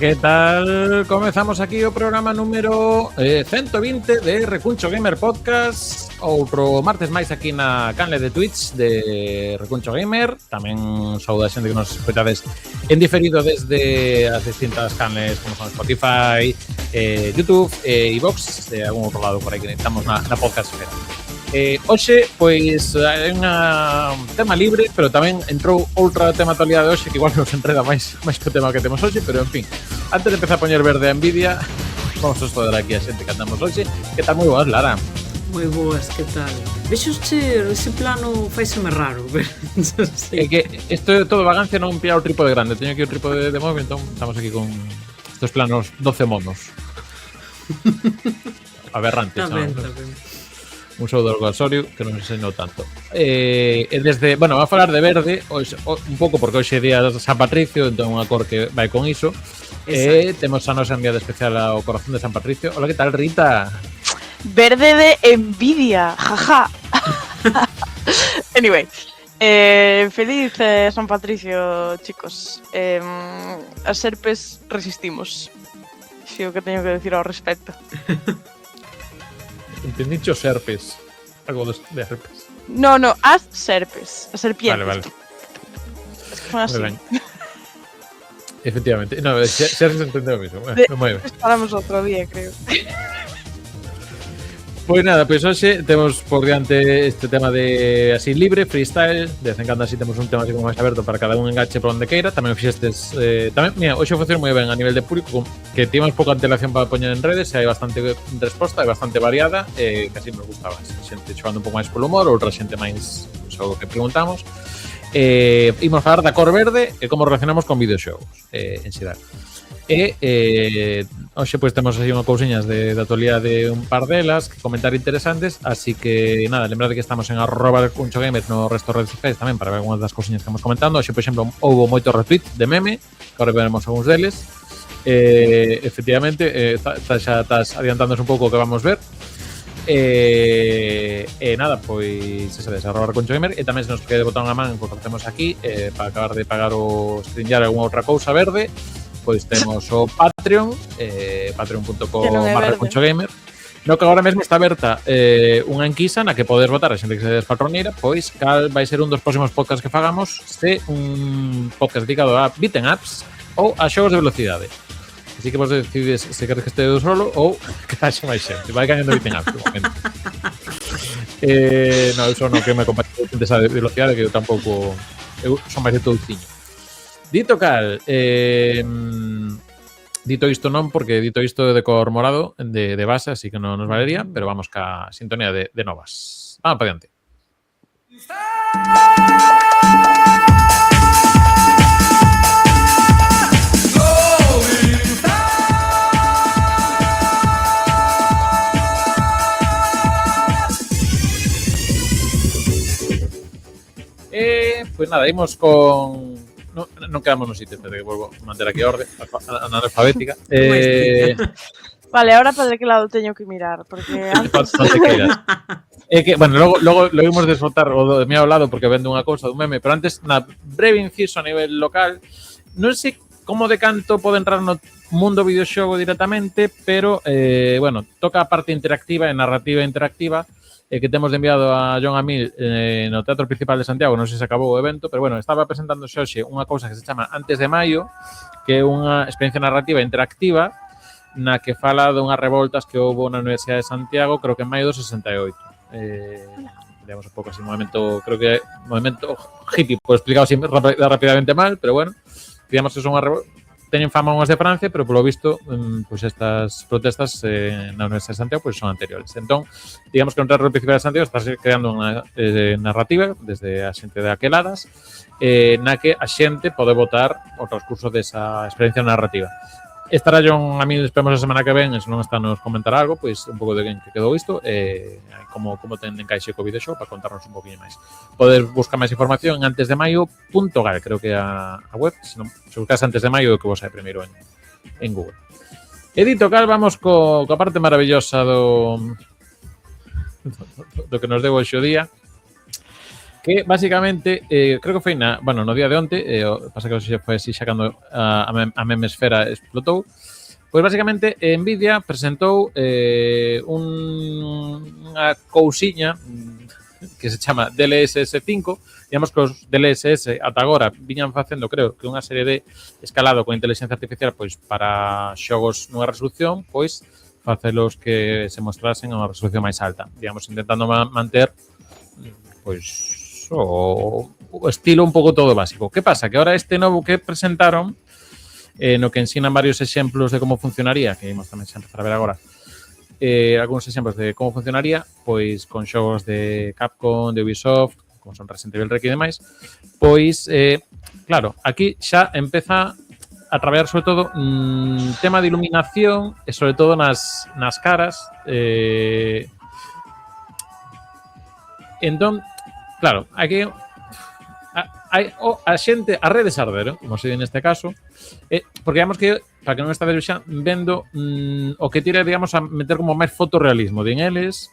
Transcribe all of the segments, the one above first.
que tal? Comezamos aquí o programa número 120 de Recuncho Gamer Podcast. Outro martes máis aquí na canle de Twitch de Recuncho Gamer. Tamén saúdo a xente que nos escoitades en diferido desde as distintas canles como son Spotify, YouTube e iVox, de algún outro lado por aí que estamos na podcast esfera. Hoxe, pois, hai un tema libre, pero tamén entrou outra tema actualidade de hoxe que igual nos enreda máis que o tema que temos hoxe, pero en fin, antes de empezar a poñer verde a envidia, vamos a estudar aquí a xente que andamos hoxe. Que tal? Moi boas, Lara. Moi boas, que tal? Vexo ese plano faiseme raro, pero sí. É que isto é todo vagancia, non pillar o trípode grande, teño aquí o trípode de móvil, entón estamos aquí con estos planos 12 monos. Aberrantes, Está ben, está ben. Un saúdo ao Osorio, que non enseñou tanto. Desde, bueno, va a falar de verde, un pouco porque hoxe é día de San Patricio, entón unha cor que vai con iso. Temos a nosa enviada especial ao corazón de San Patricio. Hola, que tal, Rita? Verde de envidia, jaja. Anyway, feliz San Patricio, chicos. As serpes resistimos. Si o que teño que decir ao respecto. Entendicho serpes. Algo de herpes. No, as serpes. As serpientes. Vale. Son así. Muy ben. Efectivamente. No, xa se entendeu o mismo. Moi ben. Estaremos outro día, creo. Pois nada, pois hoxe temos por diante este tema de así libre, freestyle. De vez en cando así temos un tema así como máis aberto para cada un engache por onde queira. Tamén fixestes tamén, mira, hoxe funciona moi ben a nivel de público, que tivemos pouca antelación para poñer en redes, e hai bastante resposta, é bastante variada, que así nos gustaba. Xente xogando un pouco máis polo humor, outra xente máis o que preguntamos. Imos falar da cor verde e como relacionamos con videoxogos en xeral. Hoxe pois temos así unha cousiñas de actualidade de un par delas que comentar interesantes, así que nada, lembrade que estamos en @recunchogamer no resto de redes sociais tamén para ver algunhas das cousiñas que estamos comentando. Hoxe, por exemplo, houbo moito retweet de meme, que agora veremos algúns deles. Efectivamente, xa estás adiantándonos un pouco o que vamos ver. Nada, pois eso des @recunchogamer, e tamén se nos quede botar unha man que facemos aquí para acabar de pagar o streamar algunha outra cousa verde. Pois temos o Patreon, patreon.com/recunchogamer, no que agora mesmo está aberta unha enquisa na que podes votar a xente que se despatroneira, pois cal vai ser un dos próximos podcasts que fagamos, se un podcast dedicado a beat'em ups ou a xogos de velocidade. Así que vos decides se queres que este solo ou que haxe máis xente. Vai gañando beat'em ups, de momento. No, eu son o que me acompaña desa velocidade, que eu tampouco... Eu son máis de touciño. Dito cal, dito isto non, porque dito isto de cor morado, de base, así que non nos valería, pero vamos ca sintonía de novas. Vamos para diante. Pues nada, imos con... Non quedamos no sitio, pero que volvo a manter aquí a orde analfabética. Vale, ahora para que lado teño que mirar, porque antes... Non te queiras. Que, bueno, logo lo imos desbotar o de mi ao lado porque vende unha cousa dun meme, pero antes, na breve inciso a nivel local, non sei como de canto pode entrar no mundo videoxogo directamente, pero, bueno, toca a parte interactiva e narrativa interactiva, que temos enviado a John Amil no Teatro Principal de Santiago. Non sei se acabou o evento, pero bueno, estaba presentando hoxe unha cousa que se chama Antes de Maio, que é unha experiencia narrativa interactiva na que fala dunhas revoltas que houve na Universidade de Santiago, creo que en maio do 68. Digamos un pouco así, movimento hippie, pues explicado así rapidamente mal, pero bueno, digamos que son unha revolta. Teñen fama unhas de Francia, pero polo visto, pues estas protestas na Universidade de Santiago pues son anteriores. Entón, digamos que no Teatro Principal de Santiago está creando unha narrativa desde a xente de aqueladas, na que a xente pode votar o transcurso desa experiencia narrativa. Estará John Amil, esperemos a semana que ven, e se non está nos comentar algo, pois un pouco de quen que quedou isto, como ten encaixe co videoxogo para contarnos un poquinho máis. Podes buscar máis información en antesdemaio.gal, creo que é a web, se buscas Antes de Maio, que vos hai primeiro en Google. E dito cal, vamos coa parte maravillosa do que nos deu hoxe o día. que basicamente creo que foi no día de onte, pasa que foi así xa cando a memesfera explotou. Pois basicamente Nvidia presentou unha cousiña que se chama DLSS 5. Digamos que os DLSS ata agora viñan facendo, creo, que unha serie de escalado con inteligencia artificial pois para xogos nunha resolución, pois facelos que se mostrasen a unha resolución máis alta. Digamos, intentando manter pois o estilo un pouco todo básico. Que pasa? Que ahora este novo que presentaron no que ensinan varios exemplos de como funcionaría, que imos tamén xa empezar a ver agora, algúns exemplos de como funcionaría, pois con xogos de Capcom, de Ubisoft, como son Resident Evil Requiem e demais, pois, claro, aquí xa empeza a traballar sobre todo tema de iluminación e sobre todo nas caras. Entón, claro, aquí a xente, a redes arderon, como se di neste caso, porque digamos que, para que non está xa vendo o que tira, digamos, a meter como máis fotorrealismo din eles.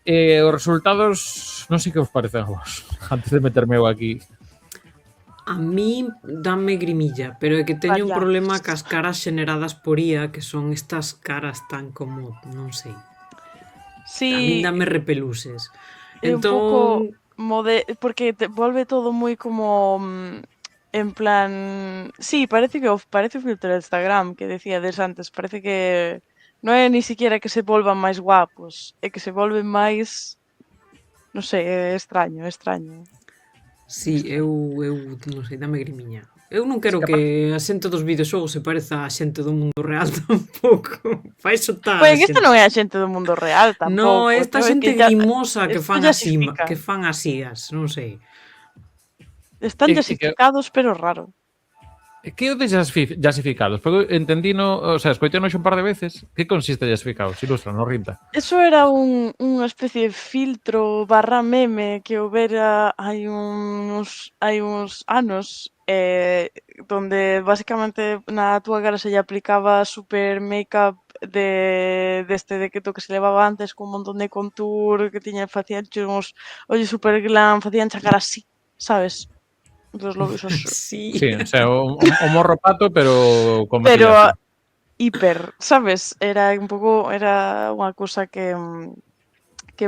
Os resultados, non sei que vos parecen a vos, antes de meterme eu aquí. A mí danme grimilla, pero é que teño un Vaya. problema cas caras xeneradas por IA, que son estas caras tan como, non sei, a min Sí, dame repeluses. é un pouco Entón, porque te volve todo moi como en plan, sí, parece o filtro de Instagram que decíades antes, parece que non é ni siquiera que se volvan máis guapos, é que se volven máis, non sei, é extraño, é extraño. sí, eu non sei, dame grimiña. Eu non quero Sí, que a xente dos videoxogos se pareza a xente do mundo real tampouco. Fa iso tá Pois a esta xente. non é a xente do mundo real No, tampouco. esta é xente que ya- grimosa que isto fan ya así, significa. que fan asías, non sei. Están É que- jasificados, pero raro. Que o de jasificados? Porque entendino, o sea, escoiteno un par de veces. Que consiste jasificados? Ilustra, no rinta. Eso era unha especie de filtro barra meme que houbera hai uns anos donde basicamente na túa cara se lle aplicaba super make-up deste de que se levaba antes con un montón de contour que facían uns ollos super glam, facían a cara así, sabes? Dos lobos Sí. Sí, o sea, o morro pato, pero con pero maquillaje. hiper, sabes? Era unha cousa que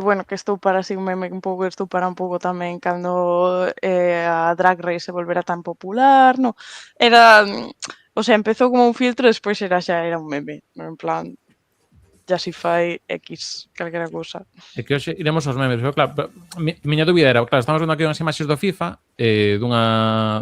bueno, que estou para así un meme un pouco, estou para un pouco tamén cando a Drag Race se volvera tan popular, no? Era, o sea, empezou como un filtro, despois era un meme, en plan, ya si fai X, calquera cousa. É que hoxe iremos aos memes, pero claro, miña dúbida era, claro, estamos vendo aquí unhas imaxes do FIFA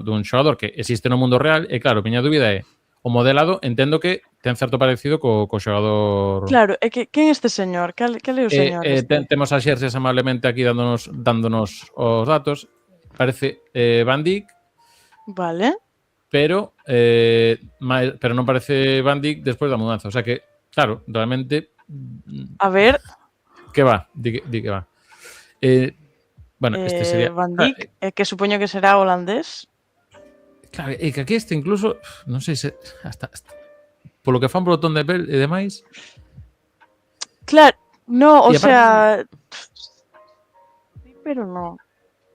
dun xogador que existe no mundo real e claro, miña dúbida é o modelado, entendo que ten certo parecido co xogador. Claro, é que quen é este señor? Cal é o señor este? Temos a Xerxes amablemente aquí dándonos os datos. Parece Van Dijk, Vale. pero non parece Van Dijk despois da mudanza. O sea que, claro, realmente A ver, que va, di que va. Bueno, este sería Van Dijk, que supoño que será holandés. Claro, e que aquí este incluso, non sei se hasta polo que fan botón de pel e demais. Claro, no, o E aparte- sea, sí, pero no.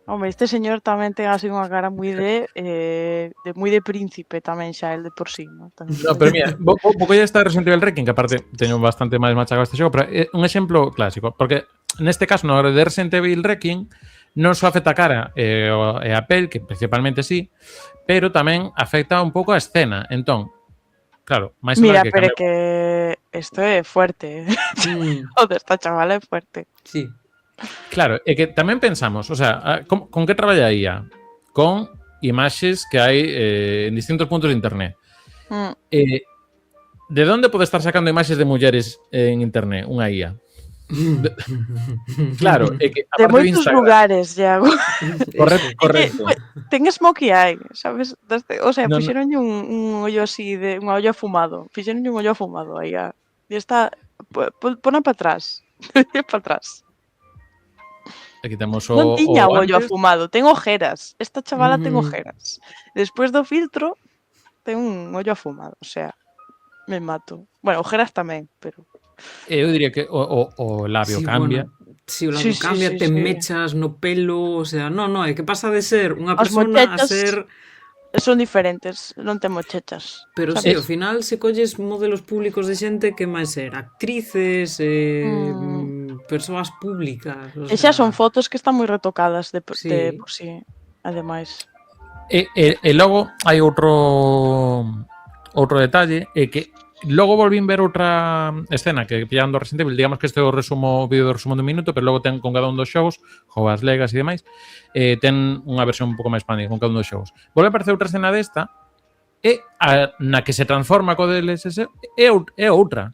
Home, este señor tamén ten así unha cara moi de príncipe tamén xa, el de por sí, ¿no? Tamén No, pero mira, vou coller esta Resident Evil Requiem, que aparte teño bastante máis machacado este xogo, pero é un exemplo clásico, porque neste caso, no de Resident Evil Requiem, non só afecta a cara e a pel, que principalmente sí, pero tamén afecta un pouco a escena. Entón, claro, máis Mira, que pero cambia- que isto é fuerte. O de esta chavala é fuerte. Sí. Claro, é que tamén pensamos, o sea, con que traballa a IA? Con imaxes que hai en distintos puntos de internet. Mm. De onde pode estar sacando imaxes de mulleres en internet unha IA? Claro, é que De moitos lugares, Iago. Correcto. Ten smokey eye, sabes? O sea, No, no. fixeronlle un ollo así, un ollo afumado. Fixeronlle un ollo afumado aí. E está... Pona para atrás. Para atrás. Aquí temos Non tiña o ollo antes. afumado, ten ojeras. Esta chavala ten Mm. ojeras. Despois do filtro, ten un ollo afumado. O sea, me mato. Bueno, ojeras tamén, pero... Eu diría que o labio Sí, cambia. bueno. Si o lado Sí, cambia, te mechas no pelo, o sea, non, é que pasa de ser unha As persona a mochechas ser... son diferentes, non ten mochechas. Pero sí, ao final se colles modelos públicos de xente que máis ser actrices, persoas públicas, o E xa sea... son fotos que están moi retocadas de por Sí. sí, ademais. E logo hai outro detalle, é que logo volvín ver outra escena que pillando Resident Evil, digamos que este é o vídeo de resumo dun minuto, pero logo ten con cada un dos xogos, Hogwarts Legacy e demais, ten unha versión un pouco máis expandida con cada un dos xogos. Volve a aparecer outra escena desta, e na que se transforma co DLSS é outra.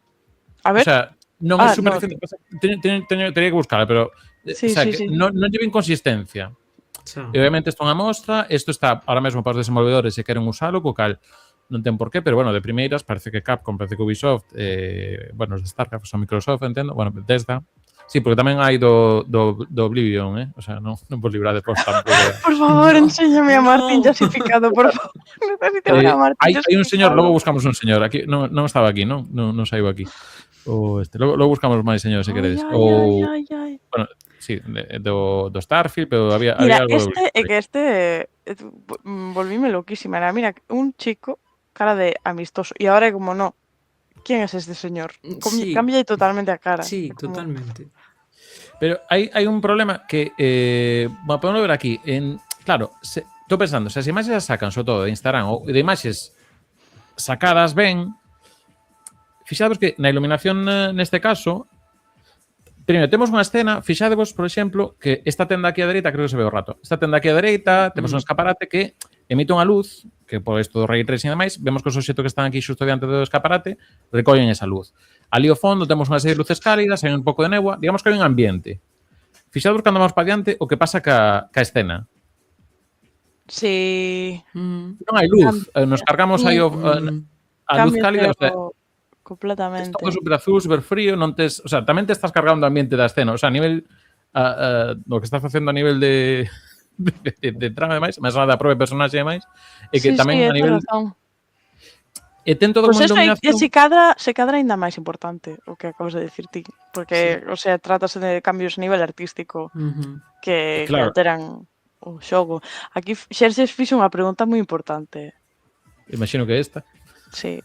A ver. O sea, non é super recente. Tería que buscarla, pero sí, o sea, sí, que non lle ven consistencia. E obviamente isto é unha mostra, isto está ahora mesmo para os desenvolvedores se queren usalo, co cal non ten por qué, pero bueno, de primeiras parece que Capcom, parece que Ubisoft, bueno, os de StarCraft son Microsoft, entendo, bueno, Bethesda. Sí, porque tamén hai do Oblivion, O sea, non vos librade por tampouco. Por favor, enséñame a Martín jasificado, por favor. Necesito ver a Martín jasificado. Hai un señor, logo buscamos un señor. Aquí non estaba aquí, non saiu aquí. Logo buscamos máis señores, se queredes. Ai. Bueno, sí, do Starfield, pero había Mira, algo... volvíme loquísima. Era, mira, un chico, cara de amistoso. Y ahora como no. ¿Quién es este señor? Sí. Cambia totalmente a cara. Sí, totalmente. Pero hai un problema que podemos ver aquí. Claro, estou pensando, se as imaxes as sacan, sobre todo de Instagram ou de imaxes sacadas ben, fixadevos que na iluminación neste caso, primeiro, temos unha escena, fixadevos, por exemplo, que esta tenda aquí á dereita, creo que se ve o rato, esta tenda aquí á dereita, temos un escaparate que emite unha luz, que por isto do ray tracing e demais, vemos que os obxectos que están aquí xusto diante do escaparate recollen esa luz. Ali ao fondo temos unha serie de luces cálidas, hai un pouco de néboa, digamos que hai un ambiente. Fixadevos cando vamos para diante o que pasa ca escena. Sí. Non hai luz, nos cargamos aí a luz cálida, o sea, completamente. Es todo super azul, super frío, non tes, o sea, tamén te estás cargando o ambiente da escena, o sea, a nivel do que estás facendo a nivel de trama e demais, máis nada da prova de personaxe e demais, e que tamén a nivel e ten todo como iluminación. Se cadra ainda máis importante o que acabas de decir ti, porque, o sea, trátase de cambios a nivel artístico que alteran o xogo. Aquí Xerxes fixo unha pregunta moi importante. Imagino que esta. Sí.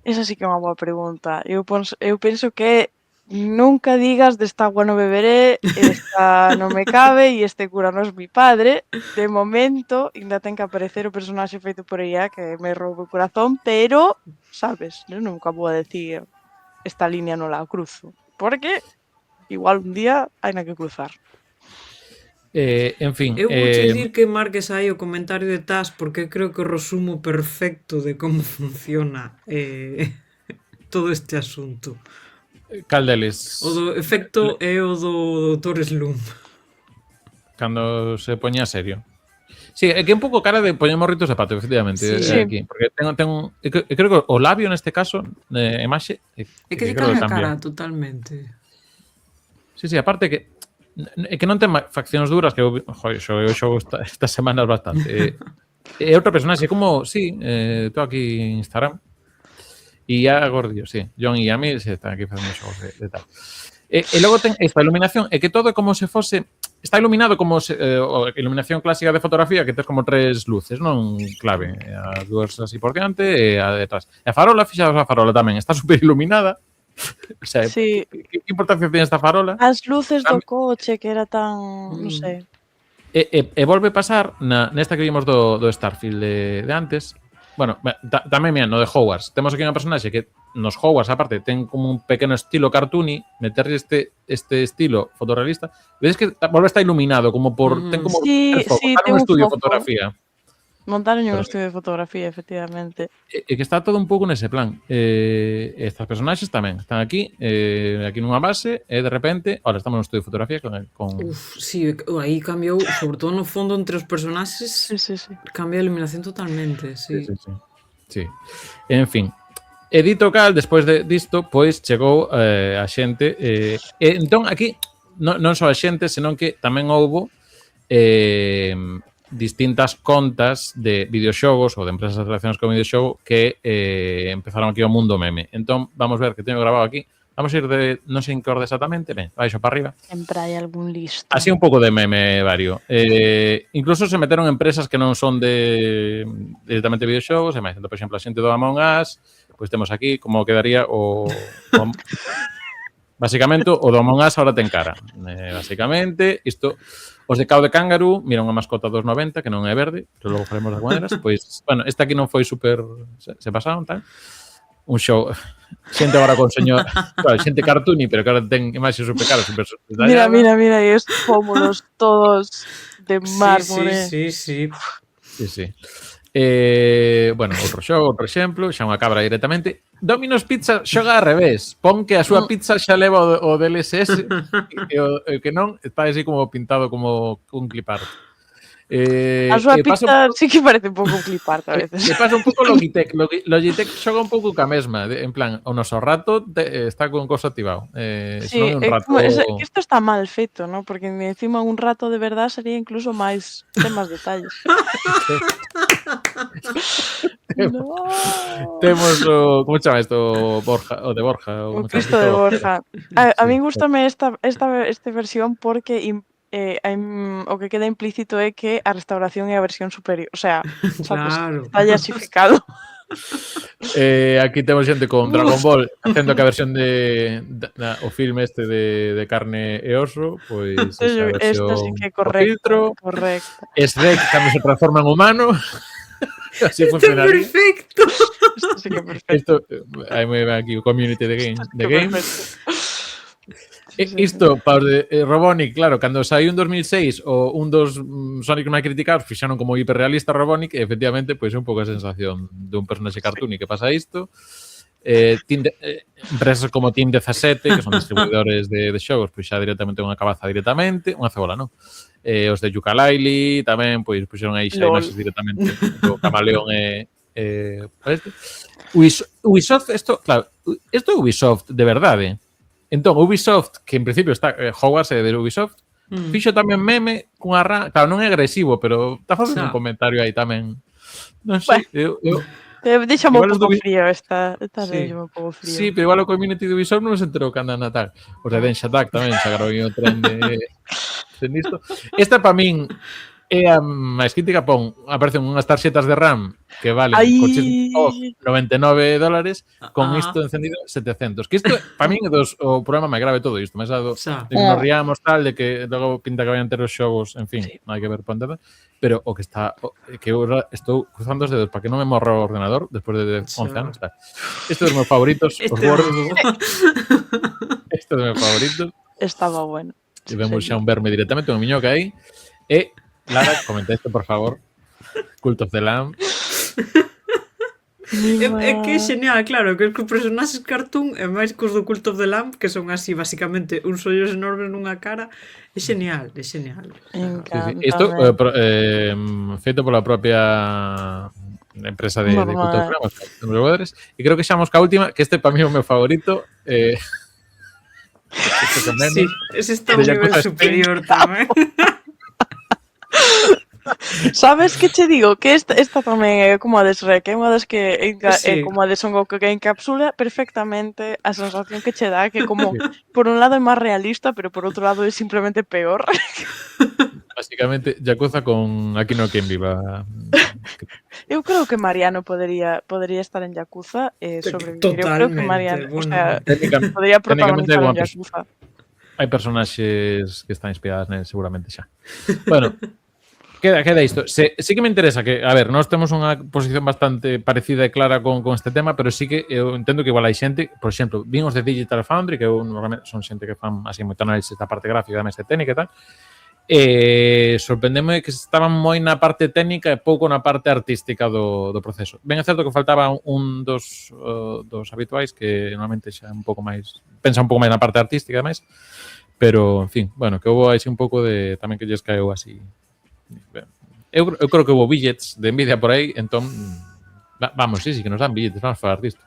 Esa sí que é unha boa pregunta. Eu penso que nunca digas desta agua no beberé, esta non me cabe e este cura non é mi padre. De momento, ainda ten que aparecer o personaxe feito por ella que me rouba o corazón, pero, sabes, eu nunca vou a decir esta línea non la cruzo, porque igual un día hai na que cruzar. En fin, eu vou dicir que marques aí o comentario de Tas porque creo que o resumo perfecto de como funciona todo este asunto. Cal deles? O do efecto é o do Dr. Slump. Cando se poñía serio. Sí, é que é un pouco cara de poñer morritos de pato, efectivamente, aquí, porque creo que o labio neste caso, imaxe, é que se cambia a cara totalmente. Sí, aparte que é que non ten faccións duras que eu xogo estas semanas bastante. É outra personaxe, como, sí, estou aquí en Instagram e a Gordio, sí, John e a mí se están aquí facendo xogos de tal. E logo ten esta iluminación, é que todo é como se fose, está iluminado como iluminación clásica de fotografía, que tes como tres luces, non clave, as dúas así por diante e a detrás. E a farola, fixados a farola tamén, está super iluminada. O sea, sí. Que importancia ten esta farola? As luces do coche que era tan, non sei. E volve pasar nesta que vimos do Starfield de antes. Bueno, tamén mira, no de Hogwarts. Temos aquí unha personaxe que nos Hogwarts, aparte, ten como un pequeno estilo cartoony, meterle este estilo fotorrealista. Vedes que volve a estar iluminado, como por... ten como el foco, ten un estudio de fotografía. Montaron un estudio de fotografía, efectivamente. E que está todo un pouco nese plan. Estas personaxes tamén están aquí nunha base, e de repente, ahora estamos no estudio de fotografía con... Sí, aí cambiou, sobre todo no fondo entre os personaxes, cambia a iluminación totalmente, sí. En fin, e dito cal, despois disto, pois chegou a xente, entón aquí non só a xente, senón que tamén houbo distintas contas de videoxogos ou de empresas relacionadas con videoxogo que empezaron aquí ao mundo meme. Entón, vamos ver que teño grabado aquí Vamos a ir de, non sei en que orde exactamente, ben, baixo para arriba. Sempre hai algún listo. Así un pouco de meme vario. Incluso se meteron empresas que non son de directamente videoxogos, e máis, por exemplo, a xente do Among Us, pois temos aquí como quedaría basicamente, o do Among Us ahora ten cara. Basicamente, isto, os de Cao de Kangaroo, mira unha mascota dos 90, que non é verde, pero logo faremos das maneiras, pois, bueno, esta aquí non foi super, se pasaron, tal. Un show, xente agora con señor, claro, xente cartoony, pero que ahora ten imaxes super caras, super Mira, e os pómulos todos de mármore. Sí. Sí. Bueno, outro xogo, outro exemplo, xa unha cabra directamente. Domino's Pizza xoga ao revés. Pon que a súa pizza xa leva o DLSS e o que non está así como pintado como un clipart. A súa pizza sí que parece un pouco clipart a veces. E pasa un pouco Logitech. Logitech xoga un pouco ca mesma. En plan, o noso rato está con coso activado. Sí, non é un rato... que isto está mal feito, ¿no? Porque encima un rato de verdad sería incluso máis temas detalles. No. Temos o... Como chama isto? Borja, o de Borja. O Cristo de Borja. A mí gustame esta versión porque o que queda implícito é que a restauración é a versión superior. O sea, Claro. está llasificado. Aquí temos xente con Dragon Ball facendo que a versión o filme este de carne e oso, pois esa versión Esta sí que é correcto. Shrek tamén se transforma en humano. Así funcionaría. Perfecto. Isto sí que é perfecto. Hai moi ben aquí o community de games. Sí. Isto, para os de Robotnik, claro, cando saiu en 2006 o un dos Sonic máis criticados fixaron como hiperrealista Robotnik e efectivamente pois é un pouco a sensación dun personaxe cartoony que pasa isto. Empresas como Team 17, que son distribuidores de xogos, pois xa directamente unha cabaza directamente, unha cebola, non? Os de Yooka-Laylee tamén, pois puxeron aí xa imaxes directamente do camaleón Ubisoft, isto é Ubisoft de verdade. Entón, Ubisoft, que en principio está Hogwarts é de Ubisoft, fixo tamén meme cunha claro, non é agresivo, pero está facendo un comentario aí tamén. Non sei, Deixame un pouco frío esta deixame un pouco frío. Sí, pero igual o community de Ubisoft non se enterou que anda a Natal. Os de Densha Attack tamén xa grabou o tren de isto. Esta para min é a máis crítica, aparecen unhas tarxetas de RAM que valen $99, con isto encendido 700. Que isto, para min, é o problema máis grave de todo isto. Máis de que nos riamos tal, de que logo pinta que vayan ter os xogos, en fin, non hai que ver ponte. Pero o que está, que eu estou cruzando os dedos para que non me morra o ordenador despois de 11 anos. Isto é dos meus favoritos, os Word. Isto é dos meus favoritos. Estaba bueno. E vemos xa un verme directamente, un miñoca aí. E Lara, comenta isto, por favor. Cult of the Lamb. É que é genial, claro, que os personaxes cartoon e máis que os do Cult of the Lamb, que son así, basicamente, uns ollos enormes nunha cara, é genial, é genial. Isto feito pola propia empresa de Cult of the Lamb, e creo que xamos ca última, que este para mí é o meu favorito. Sí, ese está un nivel superior tamén. Sabes que che digo? Que esta tamén é como a de Shrek, é unha das que é como a de Son Goku que encapsula perfectamente a sensación que che dá, que como por un lado é máis realista, pero por outro lado é simplemente peor. Básicamente, Yakuza con Aki no Ken Viva. Eu creo que Mariano podería estar en Yakuza e sobrevivir. Eu creo que Mariano, o sea, podería protagonizar en Yakuza. Hai personaxes que están inspiradas nel, seguramente xa. Bueno, queda isto. Sí que me interesa que, a ver, nós temos unha posición bastante parecida e clara con este tema, pero sí que eu entendo que igual hai xente, por exemplo, vin os de Digital Foundry, que normalmente son xente que fan así moito análisis da parte gráfica, da mestre técnica e tal, sorprendeme que estaban moi na parte técnica e pouco na parte artística do proceso. Ben é certo que faltaba un dos habituais que normalmente xa un pouco máis pensa un pouco máis na parte artística ademais, pero en fin, bueno, que houve así un pouco de tamén que lles caeu así. Eu creo que houve billets de Nvidia por aí, entón vamos, sí, que nos dan billetes, vamos falar disto.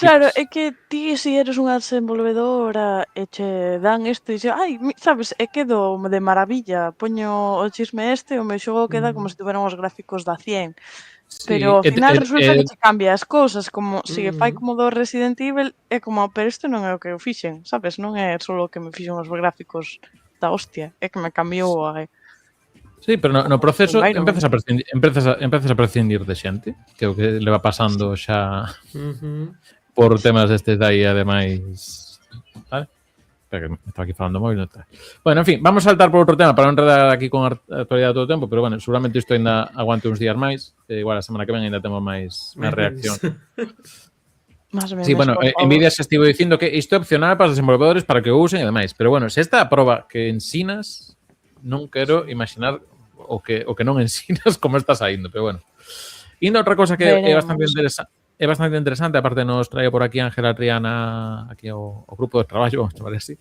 Claro, é que ti se eres unha desenvolvedora e che dan isto e dices, ai, sabes, é que de maravilla, poño o chisme o meu xogo queda como se tuveran os gráficos da 100. Pero ao final resulta que che cambia as cousas, como se fai Mm. como do Resident Evil, é como, pero isto non é o que eu fixen, sabes? Non é só o que me fixen os gráficos da hostia, é que me cambiou a... Sí, pero no proceso o Iron Man. empezas a prescindir de xente, que é o que le va pasando xa Ujú. por temas destes de aí, ademais, vale? Espera que me estaba aquí falando móvil, non está. Bueno, en fin, vamos a saltar por outro tema para non enredar aquí con a actualidade todo o tempo, pero bueno, seguramente isto ainda aguante uns días máis, igual a semana que ven ainda temos máis reacción. Más ou menos, Sí, bueno, por favor. Nvidia se estivo dicindo que isto é opcional para os desenvolvedores para que o usen e demais, pero bueno, se esta a proba que ensinas, non quero imaginar o que non ensinas como está saindo, pero bueno. Indo a outra cosa que é bastante interesante, aparte nos trae por aquí Ángela Triana, aquí o grupo de traballo, vamos a chamar así.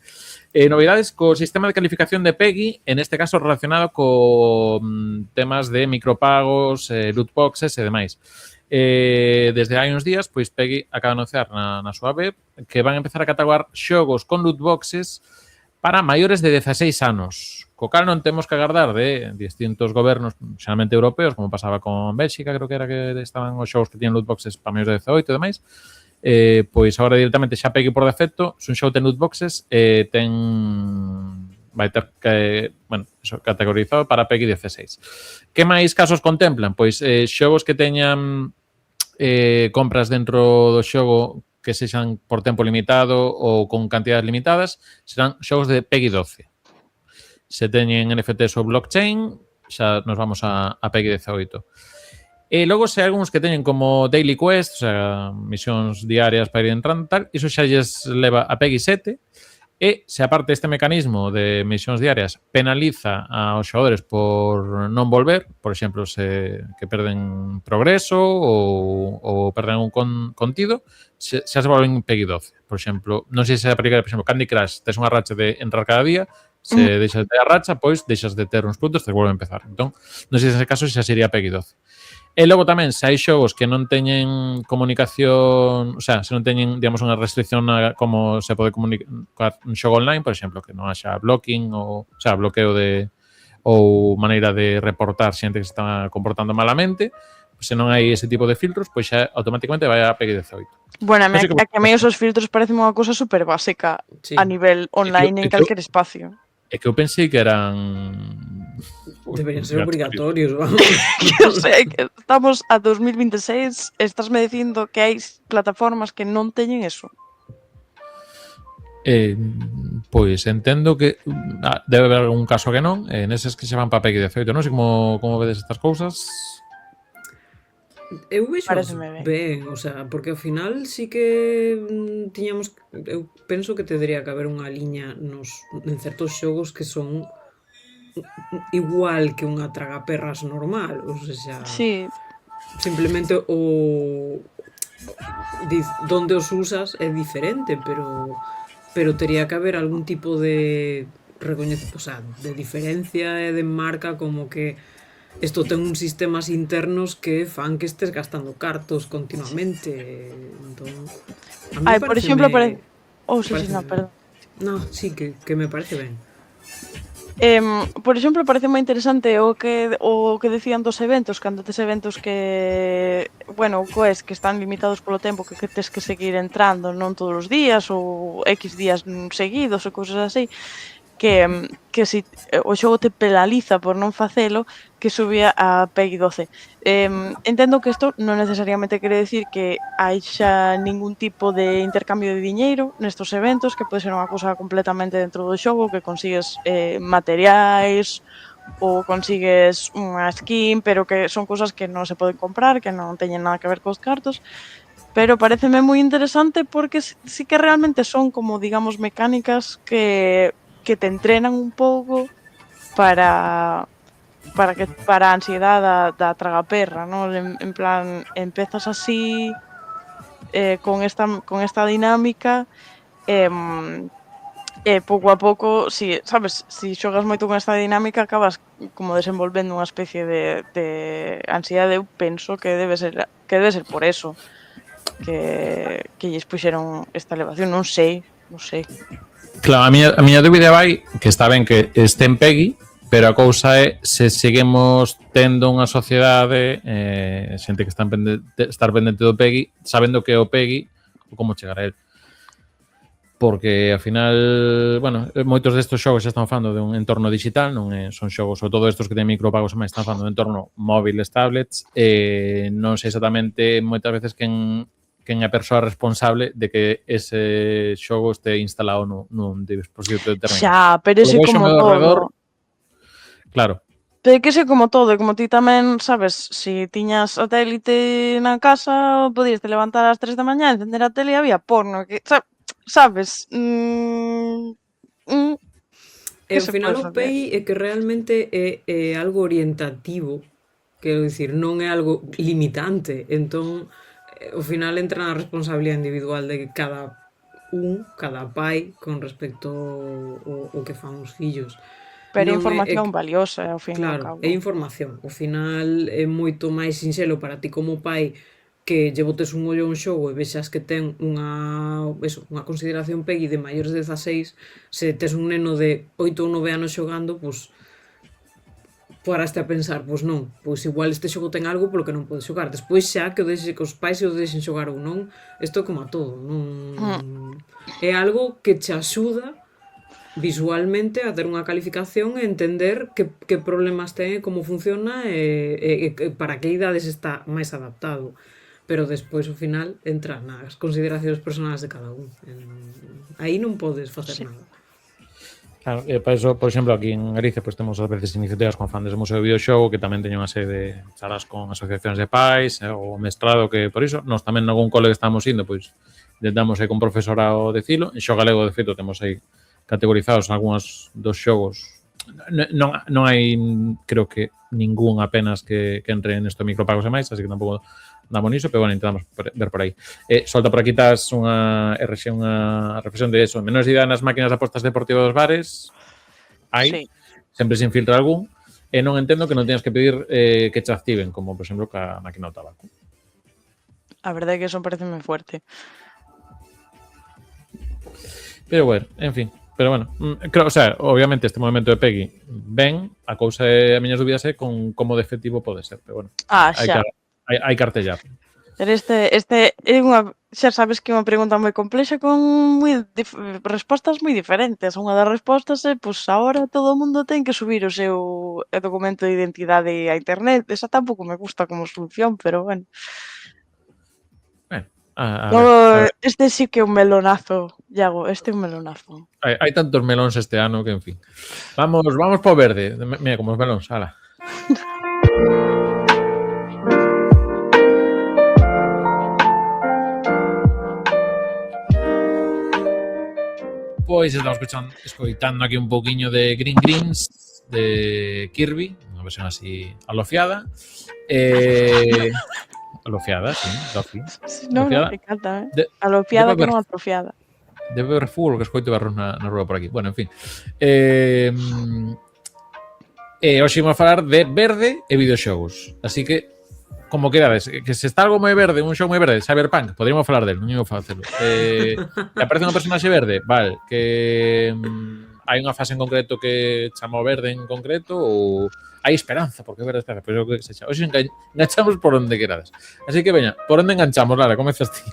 Novidades co sistema de calificación de PEGI, en este caso relacionado con temas de micropagos, loot boxes e demais. Desde hai uns días, pois PEGI acaba de anunciar na súa web que van a empezar a catalogar xogos con loot boxes para maiores de 16 anos. Co cal non temos que agardar de distintos gobernos, xeralmente europeos, como pasaba con Bélxica, creo que era que estaban os xogos que tiñen loot boxes para maiores de 18 e demais. Pois agora directamente xa PEGI por defecto, se un xogo ten loot boxes, vai ter que, bueno, eso, categorizado para PEGI 16. Que máis casos contemplan? Pois xogos que teñan compras dentro do xogo que sexan por tempo limitado ou con cantidades limitadas, serán xogos de PEGI 12. Se teñen NFTs ou blockchain, xa nos vamos a PEGI 18. E logo se hai algúns que teñen como daily quest, o sea, misións diarias para ir entrando tal, iso xa lles leva a PEGI 7. E se aparte este mecanismo de misións diarias penaliza aos xogadores por non volver, por exemplo, que perden progreso ou perden un contido, xa se volven PEGI 12. Por exemplo, non sei se aplica, por exemplo, Candy Crush, tes unha racha de entrar cada día, se deixas de a racha, pois deixas de ter uns puntos, te volve a empezar. Entón, non sei se nese caso xa sería PEGI 12. E logo tamén, se hai xogos que non teñen comunicación, o sea, se non teñen, digamos, unha restricción a como se pode comunicar un xogo online, por exemplo, que non haxa blocking ou sea, bloqueo ou maneira de reportar xente que se está comportando malamente, se non hai ese tipo de filtros, pois xa automáticamente vai a PEGI 18. Bueno, a que a mí esos filtros parecen unha cousa super básica a nivel online en calquer espacio. É que eu pensei que eran... Deberían ser obrigatorios, vamos. Eu sei que estamos a 2026 e estásme dicindo que hai plataformas que non teñen eso. Pois entendo que debe haber algún caso que non, neses que se van para PEGI 18, non sei como vedes estas cousas. Eu vexo ben, o sea, porque ao final sí que tiñamos, eu penso que tendría que haber unha liña en certos xogos que son igual que unha tragaperras normal, ou sea, sí. Simplemente donde os usas é diferente, pero tería que haber algún tipo de o sea, de diferencia e de marca, como que isto ten uns sistemas internos que fan que estés gastando cartos continuamente. Entón, por exemplo, perdón. No, sí, que me parece ben. Por exemplo, parece moi interesante o que decían dos eventos, cando tes eventos que, bueno, que están limitados polo tempo que tes que seguir entrando, non todos os días ou X días seguidos ou cousas así, que si o xogo te penaliza por non facelo, que subía a PEGI 12. Entendo que isto non necesariamente quere decir que haixa ningún tipo de intercambio de diñeiro nestos eventos, que pode ser unha cousa completamente dentro do xogo, que consigues materiais ou consigues unha skin, pero que son cousas que non se poden comprar, que non teñen nada que ver cos cartos. Pero pareceme moi interesante porque sí que realmente son como, digamos, mecánicas que te entrenan un pouco para a ansiedade da tragaperra, ¿no? En plan, empezas así con esta dinámica pouco a pouco, si xogas moito con esta dinámica, acabas como desenvolvendo unha especie de ansiedade. Eu penso que debe ser por eso que lles puxeron esta elevación, non sei. Claro, a miña dúbida vai que está ben que este en PEGI, Pero a cousa é, se seguimos tendo unha sociedade, xente que estar pendente do PEGI, sabendo que é o PEGI, ou como chegar a él. Porque, ao final, bueno, moitos destes xogos xa están falando de un entorno digital, non son xogos, sobre todo estes que ten micropagos, máis están falando de un entorno móviles, tablets, non sei exactamente moitas veces quen é a persoa responsable de que ese xogo este instalado nun dispositivo determinado. Xa, pero ese como todo. Claro. Pero que ese como todo, e como ti tamén, sabes, se tiñas satélite na casa, podías te levantar ás 3 da mañá, encender a tele e había porno, que, sabes? E ao final o PEGI é que realmente é algo orientativo, quero dicir, non é algo limitante, entón ao final entra na responsabilidade individual de cada pai con respecto ao que fan os fillos. Pero é información valiosa, ao fin e ao cabo. cabo. É información. Ao final é moito máis sinxelo para ti como pai que lle botes un ollo a un xogo e vexas que ten unha consideración PEGI de maiores de 16, se tes un neno de 8 ou 9 anos xogando, pois paraste a pensar, pois non, pois igual este xogo ten algo polo que non pode xogar. Despois xa que o deixe que os pais se o deixen xogar ou non, isto é como a todo, non é algo que che axuda visualmente a ter unha calificación e entender que problemas ten e como funciona e para que idades está máis adaptado. Pero despois, ao final, entra nas consideracións personales de cada un. Aí non podes facer nada. Claro, e para eso, por exemplo, aquí en Galicia pues, temos ás veces iniciativas con fans do Museo de Videoxogo que tamén teñen unha serie de charlas con asociacións de pais o mestrado que por iso, nos tamén nalgún cole que estamos indo, pois intentamos aí con profesorado decilo. En Xo Galego, de feito, temos aí categorizados algúns dos xogos. Non hai, creo que, ningún apenas que entre nestos micropagos e máis, así que tampouco damos niso, pero bueno, intentamos ver por aí. Solta por aquí tas unha reflexión de eso. Menores de idade nas máquinas de apostas deportivas dos bares, hai, sempre se infiltra algún, e non entendo que non teñas que pedir que te activen, como, por exemplo, ca máquina do tabaco. A verdade é que eso parece moi fuerte. Pero bueno, en fin. Pero bueno, creo, o sea, obviamente este movimento de PEGI ben, a cousa é, a miñas dúbidas é con como de efectivo pode ser, pero bueno. Hai que artellar. Pero este é unha, xa sabes que é unha pregunta moi complexa con respostas moi diferentes. Unha das respostas é, pois agora todo o mundo ten que subir o seu documento de identidade a internet. Esa tampouco me gusta como solución, pero bueno. Este sí que é un melonazo, Iago, este é un melonazo. Hai tantos melóns este ano que, en fin. Vamos po verde. Mira, como os melóns, ala. Pois estamos escoitando aquí un pouquiño de Green Greens de Kirby, unha versión así alofiada. Alofiada, sí, Lofi. Non, me encanta, alofiada que non atrofiada. Debe ver fútbol que escoito berros na rúa por aquí. Bueno, en fin. Hoxe imos falar de verde e videoxogos. Así que, como quedades, que se está algo moi verde, un xogo moi verde, Cyberpunk, poderíamos falar del, non imos facelo. Aparece unha personaxe verde, vale, que hai unha fase en concreto que chama o verde en concreto ou hai esperanza, porque verde esperanza, pois que se xa. Hoxe enganchamos por onde querades. Así que, veña, por onde enganchamos, Lara, comezas ti.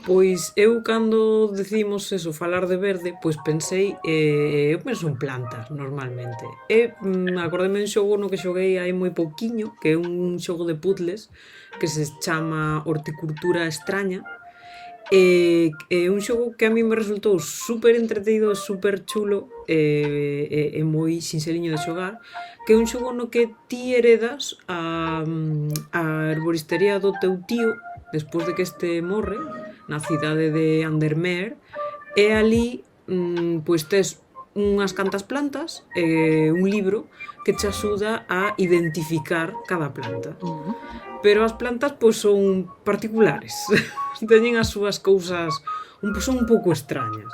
Pois eu cando decidimos eso, falar de verde, pois pensei, eu penso en plantas normalmente. Acordeme un xogo no que xoguei hai moi pouquiño, que é un xogo de puzzles que se chama Horticultura Extraña. É un xogo que a mí me resultou super entretido, super chulo e moi sinxeliño de xogar, que é un xogo no que ti heredas a herboristería do teu tío despois de que este morre na cidade de Andermere, e ali pois tes unhas cantas plantas e un libro que te axuda a identificar cada planta. Pero as plantas pois son particulares, teñen as súas cousas, son un pouco extrañas.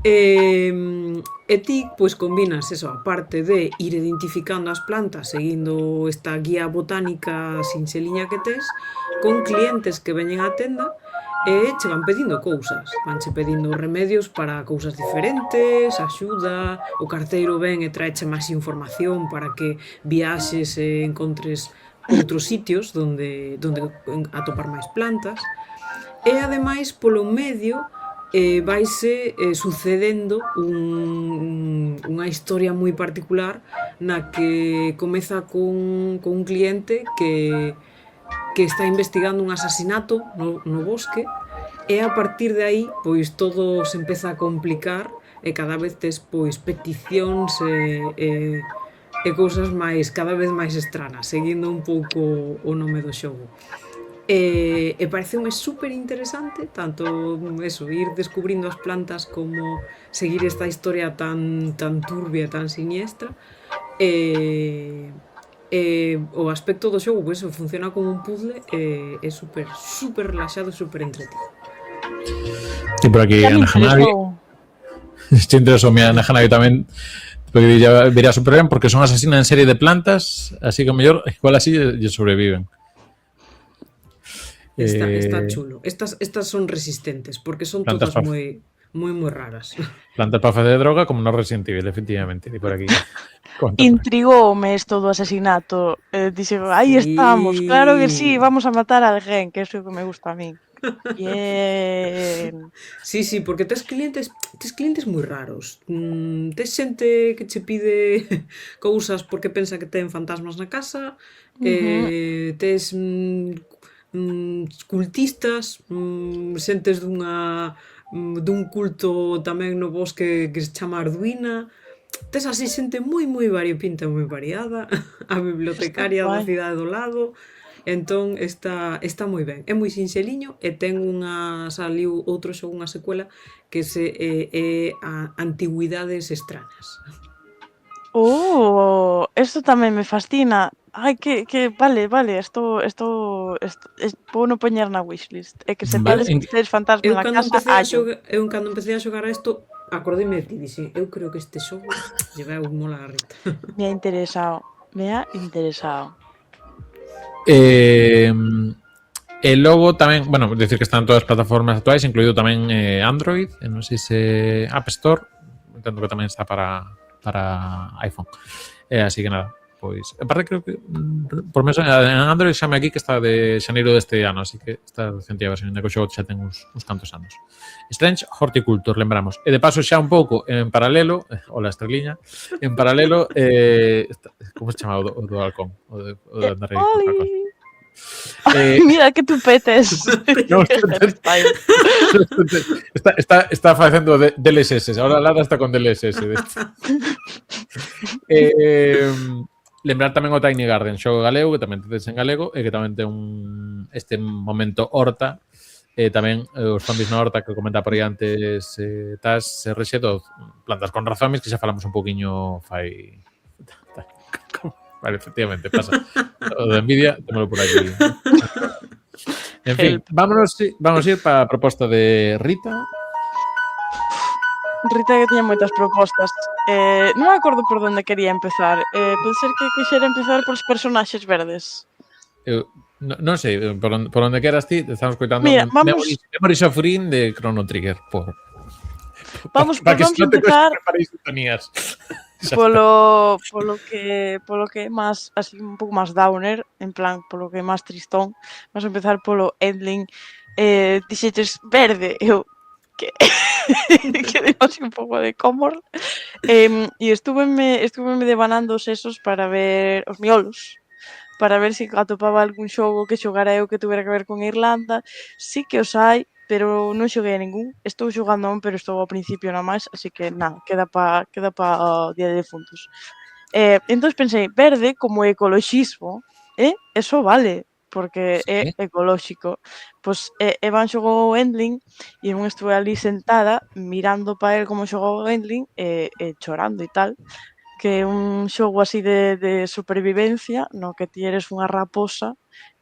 E ti pois combinas eso, a parte de ir identificando as plantas seguindo esta guía botánica sinxeliña que tes, con clientes que veñen á tenda e che van pedindo cousas, vanche pedindo remedios para cousas diferentes, axuda, o carteiro ven e traeche máis información para que viaxes e encontres outros sitios donde atopar máis plantas. E ademais polo medio vaise sucedendo unha historia moi particular na que comeza con un cliente que está investigando un asasinato no bosque e a partir de aí pois todo se empeza a complicar e cada vez tes pois peticións e cousas máis cada vez máis estranas, seguindo un pouco o nome do xogo. E pareceume super interesante tanto eso, ir descubrindo as plantas como seguir esta historia tan turbia, tan siniestra o aspecto do xogo pois, funciona como un puzzle e é super relaxado e super entretido. E por aquí Ana Hanabi este interesou a Ana Hanabi tamén porque vería super ben porque son asesinas en serie de plantas así que mellor igual así lle sobreviven. Está chulo. Estas son resistentes porque son todas moi raras. Plantas para facer droga como no Resident Evil, efectivamente. E por aquí. Intrigoume isto do asesinato. Dixe, aí estamos, claro que sí, vamos a matar a alguén, que é iso que me gusta a min. Bien. Sí, porque tes clientes moi raros. Tes xente que che pide cousas porque pensa que ten fantasmas na casa. Tes cultistas, xentes dun culto tamén no bosque que se chama Arduina. Tes así xente moi variopinta, moi variada. A bibliotecaria da cidade do lado. Entón está moi ben. É moi sinxeliño e ten saliu outro xogo, unha secuela que é Antigüidades Extrañas. Esto tamén me fascina. Ai, que vale, isto vou non poñer na wishlist. É que se tedes fantasmas na casa, eu cando empecé a xogar a isto, acordei-me de ti, dixe, eu creo que este xogo lle vai mola a Rita. Me ha interesado. E logo tamén, bueno, decir que están todas as plataformas actuais, incluído tamén Android, non sei se App Store, entendo que tamén está para iPhone. Así que nada, pois, aparte creo que por menos en Android xame aquí que está de xaneiro deste ano, así que está recente a versión, que o xogo xa ten uns cantos anos. Strange Horticulture, lembramos. E de paso xa un pouco en paralelo, hola estreliña, en paralelo como se chama o do halcón? O de andar aí por halcón. Mira que tupetes. No, está facendo DLSS. Ahora Lara está con DLSS. Lembrar tamén o Tiny Garden, xogo galego, que tamén tedes en galego e que tamén ten este momento horta. Tamén os zombies na horta que comentaba por aí antes Tas Rexeto, plantas con razomes, que xa falamos un poquinho fai... Vale, efectivamente, pasa. O de Nvidia, témolo por aquí. En fin, vamos a ir para a proposta de Rita. Rita que tiña moitas propostas. Non me acordo por onde quería empezar. Pode ser que quixera empezar polos personaxes verdes. Non sei, por onde queras ti, estamos coitando Memories of Green de Chrono Trigger. Vamos empezar polo que é máis así un pouco máis downer, en plan polo que é máis tristón. Vamos a empezar polo ending. Dixeches verde, eu que demos así un pouco de comor. E estuveme devanando os sesos para ver os miolos, para ver se atopaba algún xogo que xogara eu que tuvera que ver con Irlanda. Sí que os hai, pero non xoguei a ningún. Estou xogando pero estou ao principio nada máis, así que nada, queda pa o Día de Defuntos. Entón pensei, verde como ecoloxismo, eso vale, porque é ecolóxico. Pois Evan xogou o Endling e eu estuve ali sentada mirando para el como xogou o Endling e chorando e tal, que é un xogo así de supervivencia no que ti eres unha raposa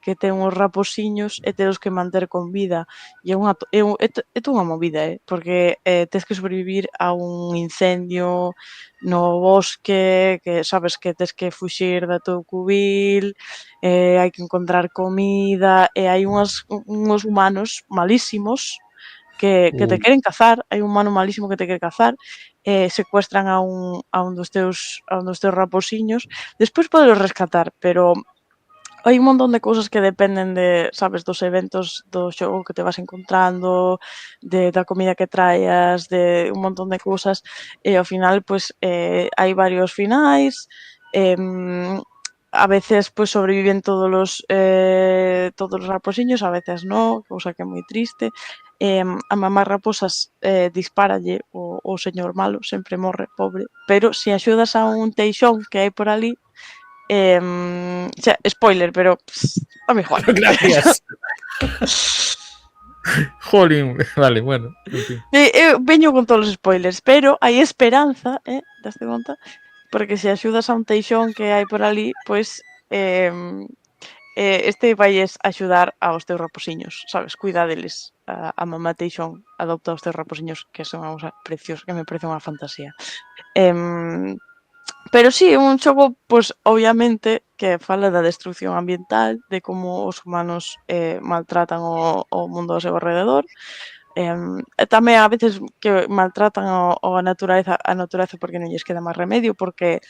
que ten uns raposiños e telos que manter con vida. E é toda unha movida, porque tes que sobrevivir a un incendio no bosque, que sabes que tes que fuxir da teu cubil, hai que encontrar comida, e hai uns humanos malísimos que te queren cazar, hai un humano malísimo que te quere cazar, secuestran a un dos teus raposiños, despois podelos rescatar, pero hai un montón de cousas que dependen de, sabes, dos eventos do xogo que te vas encontrando, da comida que traías, de un montón de cousas, e ao final, pois, hai varios finais, a veces, pois, sobreviven todos os raposiños, a veces no, cousa que é moi triste. A mamá raposas dispáralle o señor malo, sempre morre, pobre, pero se axudas a un teixón que hai por ali, spoiler, pero a mí igual. Gracias. Jolín, vale, bueno, en fin. Eu veño con todos os spoilers, pero hai esperanza, daste conta? Porque se axudas a un teixón que hai por ali, pois este vailles axudar aos teus raposiños, sabes? Cuida deles. A mamá teixón adopta os teus raposiños, que son unha cousa preciosa, que me parece unha fantasía. Pero sí, é un xogo, pois, obviamente, que fala da destrucción ambiental, de como os humanos maltratan o mundo ao seu alrededor. E tamén a veces que maltratan a natureza porque non lles queda máis remedio, porque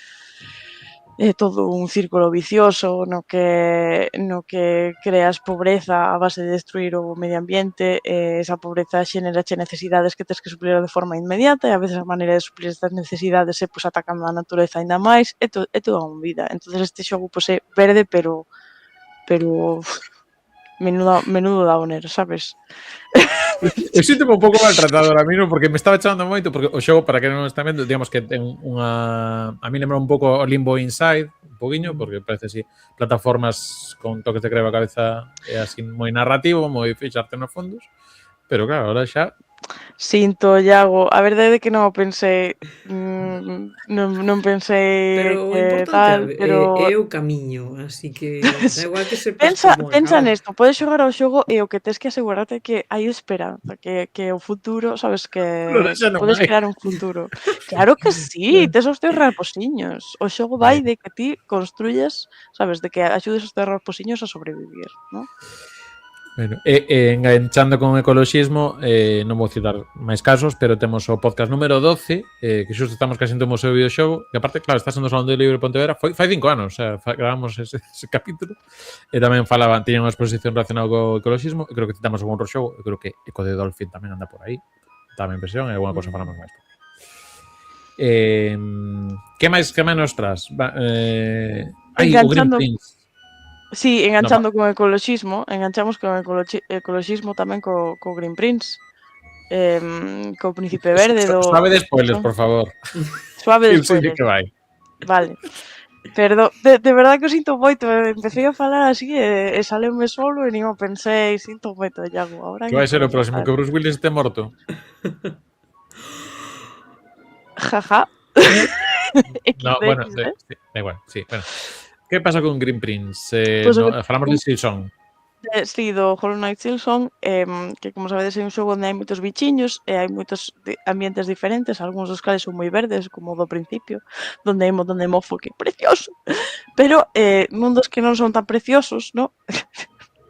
é todo un círculo vicioso no que creas pobreza a base de destruir o medio ambiente, e esa pobreza xenerache necesidades que tes que suplir de forma inmediata, e a veces a maneira de suplir estas necesidades é pois atacando a natureza aínda máis, é toda unha vida. Entonces este xogo pois é verde, pero menudo downer, sabes? Eu sinto un pouco maltratado ahora mismo porque me estaba echando moito porque o xogo, para que non está vendo, digamos que ten unha... A mí lembra un pouco o Limbo Inside, un poquinho, porque parece así plataformas con toques de creo a cabeza e así moi narrativo, moi fixarte nos fondos, pero claro, ahora xa Sinto, Iago, a verdade é que non o pensei, non pensei Pero o que importante tal, pero é o camiño, así que da igual que sepas como pensa acaba. nesto, podes xogar ao xogo e o que tes que asegurarte é que hai esperanza, que o futuro, sabes, Pero que xa non podes hai. crear un futuro. Claro que sí, tes os teus raposiños. O xogo vai de que ti construyes, sabes, de que axudes os teus raposiños a sobrevivir, non? Bueno, enganchando con o ecoloxismo, non vou citar máis casos, pero temos o podcast número 12, que xusto estamos casi en o seu videoxogo, que aparte, claro, está sendo o Salón do Libro de Pontevedra, fai 5 anos, o sea, gravamos ese capítulo, e tamén falaban, tiñan unha exposición relacionada co ecoloxismo, e creo que citamos algún outro xogo, e creo que Eco de Dolphin tamén anda por aí, tamén impresión, e alguna cosa falamos máis. Que máis nos tras? O Green Prince. Sí, enganchando con o ecoloxismo, enganchamos con o ecoloxismo tamén co Green Prince, co Príncipe Verde do... Suave de spoilers, por favor. Suave de spoilers. Que vai. Vale. Perdón, de verdade que o sinto moito, empecé a falar así e saleume solo e nin o pensei, sinto moito, Iago. Ahora Que vai ser o próximo, que Bruce Willis este morto? Jaja. No, bueno, da igual, sí, bueno. Que pasa con Green Prince? Pues falamos de Silson. Sí, do Hollow Knight Silksong, que como sabedes é un xogo onde hai moitos bichiños e hai moitos ambientes diferentes, algúns dos cales son moi verdes, como o do principio, donde hai un montón de mofo que é precioso, pero nun dos que non son tan preciosos, ¿no?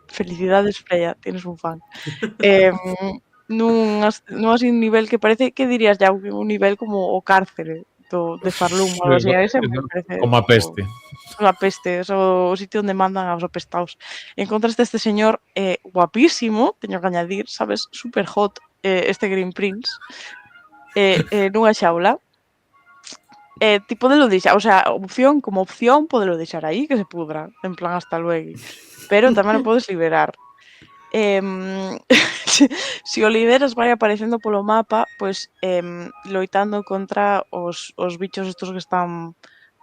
Felicidades, Freya, tienes un fan. Nun así un nivel que parece, que dirías ya, un nivel como o cárcere de Farlum, algo así, a ese me parece como a peste. A peste, o sitio onde mandan aos apestaos. Encontraste este señor guapísimo, teño que añadir, sabes, super hot, este Green Prince, nunha xaula. Ti podelo deixar, o sea, como opción, podelo deixar aí, que se pudra, en plan hasta luego. Pero tamén o podes liberar. Se o liberas vai aparecendo polo mapa, pois loitando contra os bichos estos que están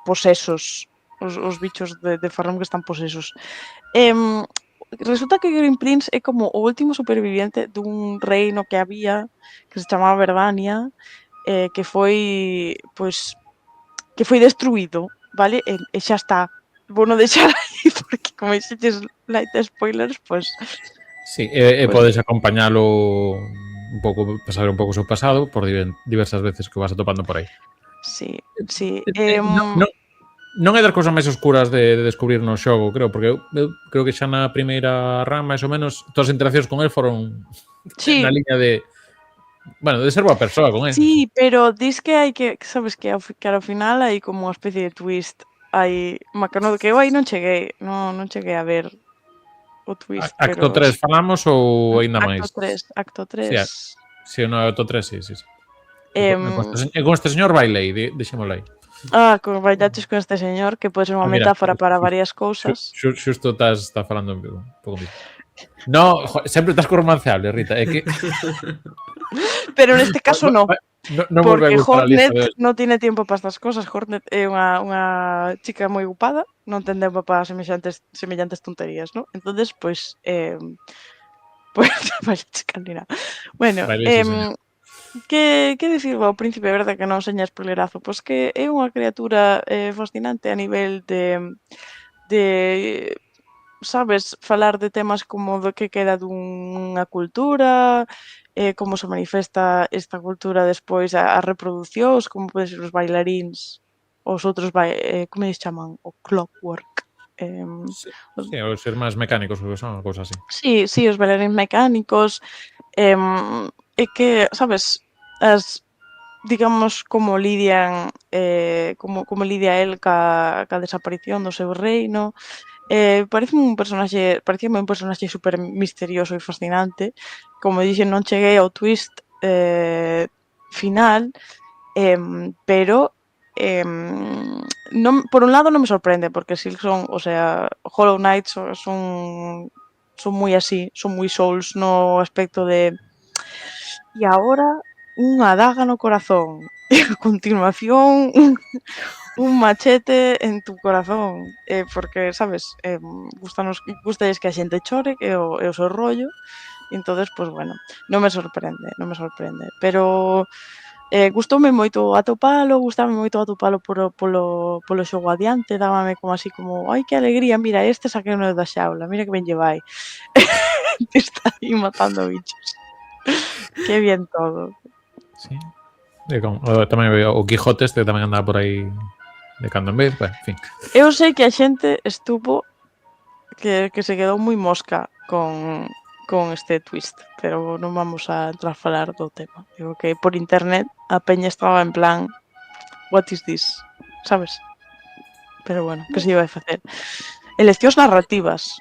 posesos, os bichos de Farlum que están posesos. Resulta que Green Prince é como o último superviviente dun reino que había que se chamaba Verdania, que foi destruído, vale? E xa está. Vou non deixar aí porque como dixeches light spoilers, pois Sí, Pues- podes acompañalo un pouco, pasar un pouco o seu pasado por diversas veces que vas atopando por aí. sí, sí. Non é das cousas máis oscuras de descubrir no xogo, creo, porque eu creo que xa na primeira RAM, máis ou menos, todas as interaccións con el foron na Sí, liña de, bueno, de ser boa persoa con el. sí, pero dis que hai que sabes que ao final hai como unha especie de twist aí macano que eu aí non cheguei, non cheguei a ver o twist, Acto pero 3 falamos ou aínda máis? acto Sí, 3. sí, no, acto 3, sí, sí, sí. Em, Con este señor bailei, dixémolo aí. Con bailaches con este señor que pode ser unha Mira, metáfora para varias cousas. xusto estás falando un pouco mismo. No, sempre estás co romanceable, Rita, é que Pero neste caso no, non me vai porque gustar a lista Hornet de hoxe. non tiene tempo para estas cosas. Hornet é unha chica moi ocupada, non ten tempo para semellantes tonterías, ¿no? Entonces, pois, pois bailaches canina. Bueno, Vale, sí, señor. que dicir ao príncipe verde que non seña spoilerazo? Pois que é unha criatura fascinante a nivel de sabes, falar de temas como do que queda dunha cultura, como se manifesta esta cultura despois as reproducións, como poden ser os bailaríns, os outros como lles chaman? O clockwork. Sí, Os sí, os ser máis mecánicos, porque son unha cousa así. sí, os bailaríns mecánicos, é que, sabes, as digamos, como lidian, como lidia el ca desaparición do seu reino. Parecíame un personaxe super misterioso e fascinante. Como dixen, non cheguei ao twist final, pero non, por un lado non me sorprende, porque Silksong, o sea, Hollow Knight son moi así, son moi Souls no aspecto de e agora unha daga no corazón e a continuación un machete en tu corazón, porque, sabes, gústalles que a xente chore, que é o seu rollo, e entonces, pois, bueno, non me sorprende, pero gustoume moito atopalo polo xogo adiante, dábame como así como, ai, que alegría, mira, este saqueuno da xaula, mira que ben lle vai. Está aí matando bichos. Que bien todo. Sí. Tamén veo o Quijote este que tamén andaba por aí de cando en vez, bueno, en fin. Eu sei que a xente estuvo que se quedou moi mosca con este twist, pero non vamos a entrar a falar do tema. Digo que por internet a peña estaba en plan what is this? Sabes? Pero bueno, que se iba a facer? Eleccións narrativas.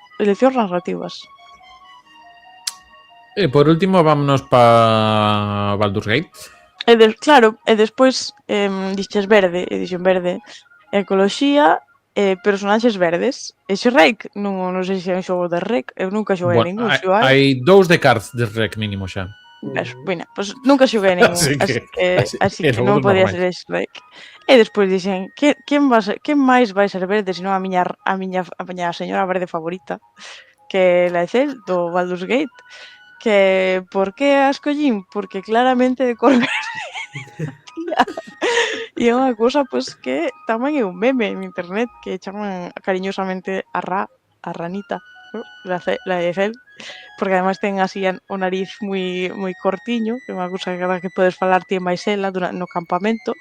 E por último, vámonos pa Baldur's Gate. Claro, e despois dixes verde, e dixen verde, ecoloxía, personaxes verdes. E Shrek, non sei se é un xogo de Rek, eu nunca xoguei Bueno, ningún, se o hai. hai 2 de cards de rec mínimo xa. Eso, bueno, pues nunca xoguei ningún, así que son non os podía normais. ser Shrek. E despois dixen, quen máis vai ser verde senón a miña señora verde favorita, que é la Ethel do Baldur's Gate, que por que a escollín? Porque claramente de cor verde, tía. E é unha cousa, pois, que tamén é un meme en internet que chaman cariñosamente a ranita, ¿no? La Ethel, porque ademais ten así o nariz moi cortiño, que é unha cousa que cada que podes falar ti e máis ela no campamento,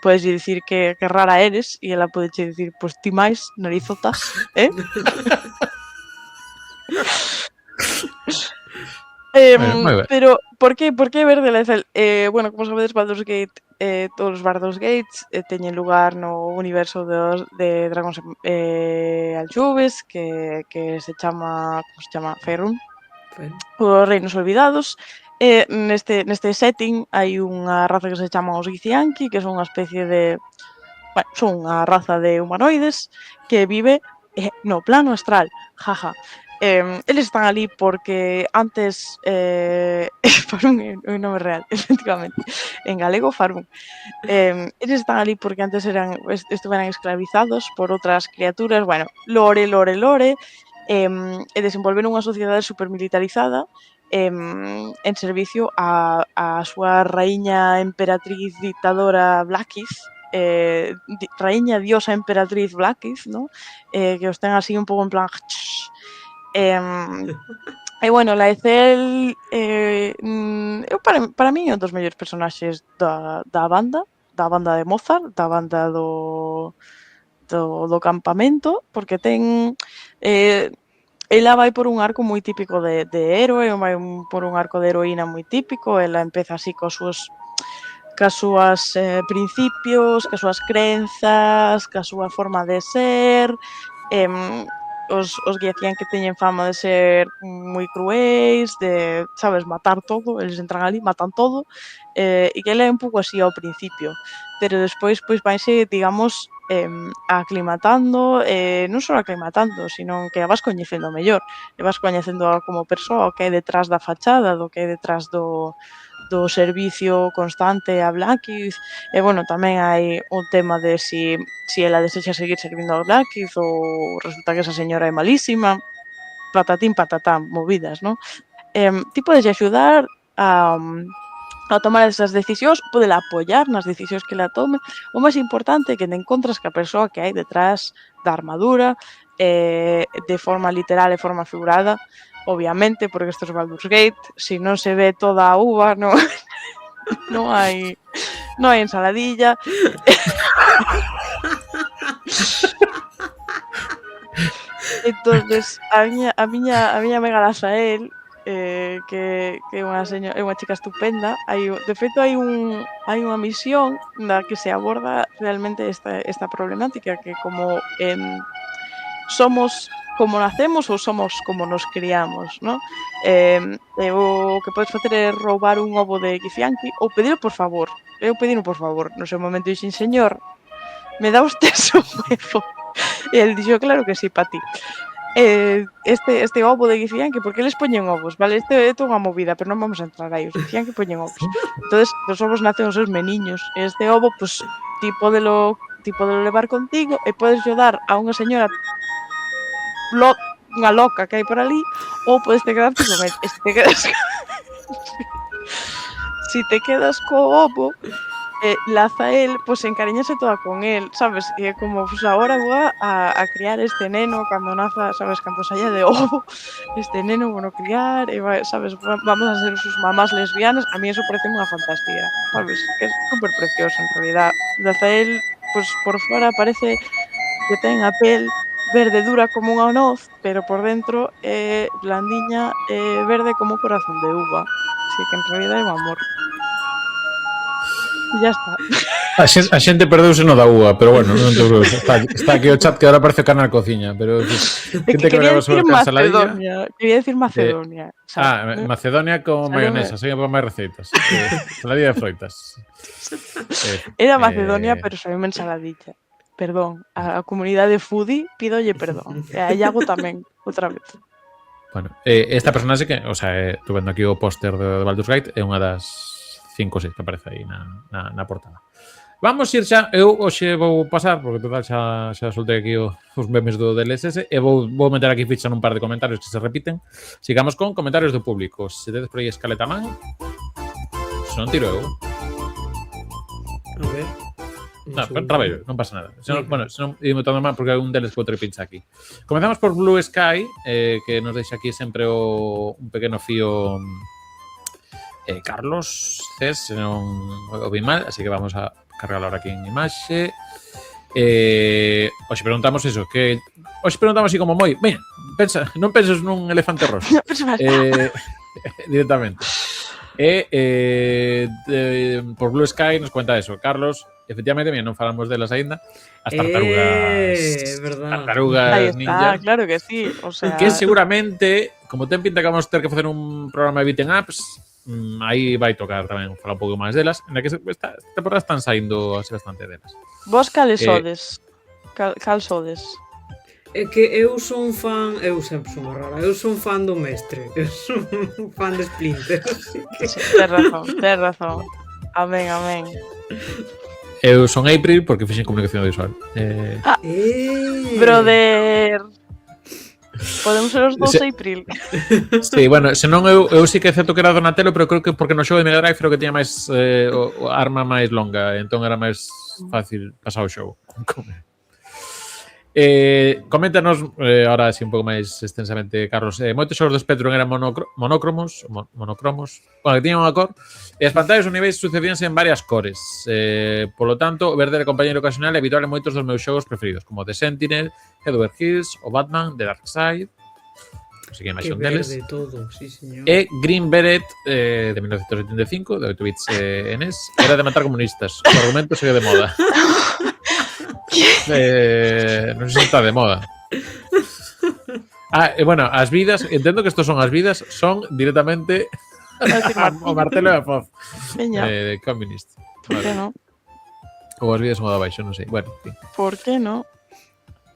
podes dicir que rara eres e ela podeche dicir, pois ti máis, narizotas, Moi ben. Pero por que verde la Ethel? Bueno, como sabedes, Baldur's Gate, todos os Baldur's Gates teñen lugar no universo de Dragóns Anxoves, que se chama, como se chama? Faerun. Os Reinos Olvidados. Neste setting hai unha raza que se chama os Githyanki, que son unha especie de... Bueno, son unha raza de humanoides que vive no plano astral, jaja. Eles están ali porque antes Farun é un nome real, efectivamente, en galego Farun. Eles están ali porque antes estuveran esclavizados por outras criaturas, bueno, lore, e desenvolveron unha sociedade supermilitarizada en servicio a súa raíña emperatriz dictadora Blackith, raíña, diosa, emperatriz Blackith, ¿no? Que os ten así un pouco en plan... E bueno, la Ethel eu para min é un dos mellores personaxes da banda de Mozart, da banda do campamento, porque ten ela vai por un arco moi típico de héroe, vai por un arco de heroína moi típico, ela empeza así cos súas principios, cas súas crenzas, ca súa forma de ser, os guiacían que teñen fama de ser moi cruéis, de, sabes, matar todo, eles entran ali, matan todo, e que ela é un pouco así ao principio, pero despois pois vaise, digamos, aclimatando, non só aclimatando, sino que a vas coñecendo mellor, e vas coñecendo como persoa o que hai detrás da fachada, do que hai detrás do servicio constante a Blackith, e bueno, tamén hai un tema de si ela desexa seguir servindo a Blackith ou resulta que esa señora é malísima, patatín patatán, movidas, non? Ti podes axudar a tomar esas decisións, podela apoiar nas decisións que ela tome. O máis importante é que te encontras ca persoa que hai detrás da armadura, de forma literal e forma figurada, obviamente, porque isto é Baldur's Gate, se non se ve toda a uva, non hai ensaladilla. Entonces, a miña amiga Lazael, que é unha chica estupenda, de feito hai unha misión na que se aborda realmente esta problemática, que como somos como nacemos ou somos como nos criamos, non? O que podes facer é roubar un ovo de Githyanki ou pedir por favor. Eu pedino por favor. No seu momento dixen, señor, me dá usted un ovo? E el dixo, claro que sí, pa ti. Este ovo de Githyanki, porque eles poñen ovos, vale? Isto é unha movida, pero non vamos a entrar aí. Os Githyanki poñen ovos. Entonces, dos ovos nacen os seus meniños. Este ovo, pues, ti podelo levar contigo e podes dar a unha señora unha loca que hai por ali, ou podes te quedarte con el. Si te quedas co ovo, Lazael, pues encariñase toda con él, sabes? E é como, pues agora vou a criar este neno cando naza, sabes? Cando saia de ovo, este neno bueno criar, e vai, sabes? Vamos a ser sus mamás lesbianas. A mí eso parece unha fantasía, sabes? Que é super precioso en realidad. Lazael, pues por fora parece que ten a pel verde dura como unha noz, pero por dentro é blandiña e verde como un corazón de uva. Así que en realidad é un amor. E ya está. A xente perdeuse no da uva, pero bueno, non te preocupes. Está aquí o chat que ahora parece o Canal Cociña, pero que quería decir Macedonia. Quería decir Macedonia. Macedonia con mayonesa, sei para máis receitas. Ensaladilla de froitas. Era Macedonia, pero sabe ensaladilla. Perdón, a comunidade foodie pídolle perdón. E a Iago tamén, outra vez. Bueno, esta personaxe que, o sea, tu vendo aquí o póster de Baldur's Gate, é unha das 5 ou 6 que aparece aí na portada. Vamos ir xa, eu hoxe vou pasar, porque total xa soltei aquí os memes do DLSS, e vou meter aquí ficha nun par de comentarios que se repiten. Sigamos con comentarios do público. Se tedes por aí escaleta man, se non tiro eu. A ver. Traballo, non pasa nada. Bueno, se non ímos todo mal, porque hai un deles que outro pincha aquí. Comezamos por Blue Sky, que nos deixa aquí sempre un pequeno fío Carlos Cés, se non o vi mal, así que vamos a cargarlo ahora aquí en imaxe. Hoxe preguntamos eso, que hoxe preguntamos así como moi, veña, non penses nun elefante rosa. Directamente. Por Blue Sky nos cuenta eso, Carlos. Efectivamente, mira, non falamos delas aínda. As tartarugas. Tartarugas ninja. Claro que sí. O sea... Que seguramente, como ten pinta que vamos ter que facer un programa de beaten ups, aí vai tocar tamén falar un pouco máis delas. En que esta temporada están saindo así bastante delas. Vos cales sodes? Cal sodes? É que eu son fan, eu sempre son rara, eu son fan do mestre, eu son fan de Splinter. Que... Sí, tes razón. Amén. Eu son April porque fixen comunicación audiovisual. Brother. Podemos ser os 12 de April. Sí, bueno, senón eu sí que é certo que era Donatello, pero creo que porque no xogo de Mega Drive creo que tiña máis o arma máis longa, entón era máis fácil pasar o xogo. Coméntanos ahora así un pouco máis extensamente, Carlos. Moitos xogos do Spectrum eran monocromos, bueno, que tiñan unha cor, e as pantallas ou niveis sucedíanse en varias cores. Polo tanto, o verde de compañeiro ocasional é habitual en moitos dos meus xogos preferidos, como The Sentinel, Edward Hills, o Batman, The Dark Side, así que máis Que un deles. verde todo, sí, señor. E Green Beret de 1985, de 8 bits NES, era de matar comunistas. O argumento segue de moda. Non sei se está de moda. Bueno, as vidas, entendo que estos son as vidas, son directamente o martelo e a foz de Communist. Por que non? Ou as vidas son a baixo, non sei. Bueno, en fin. Por que non?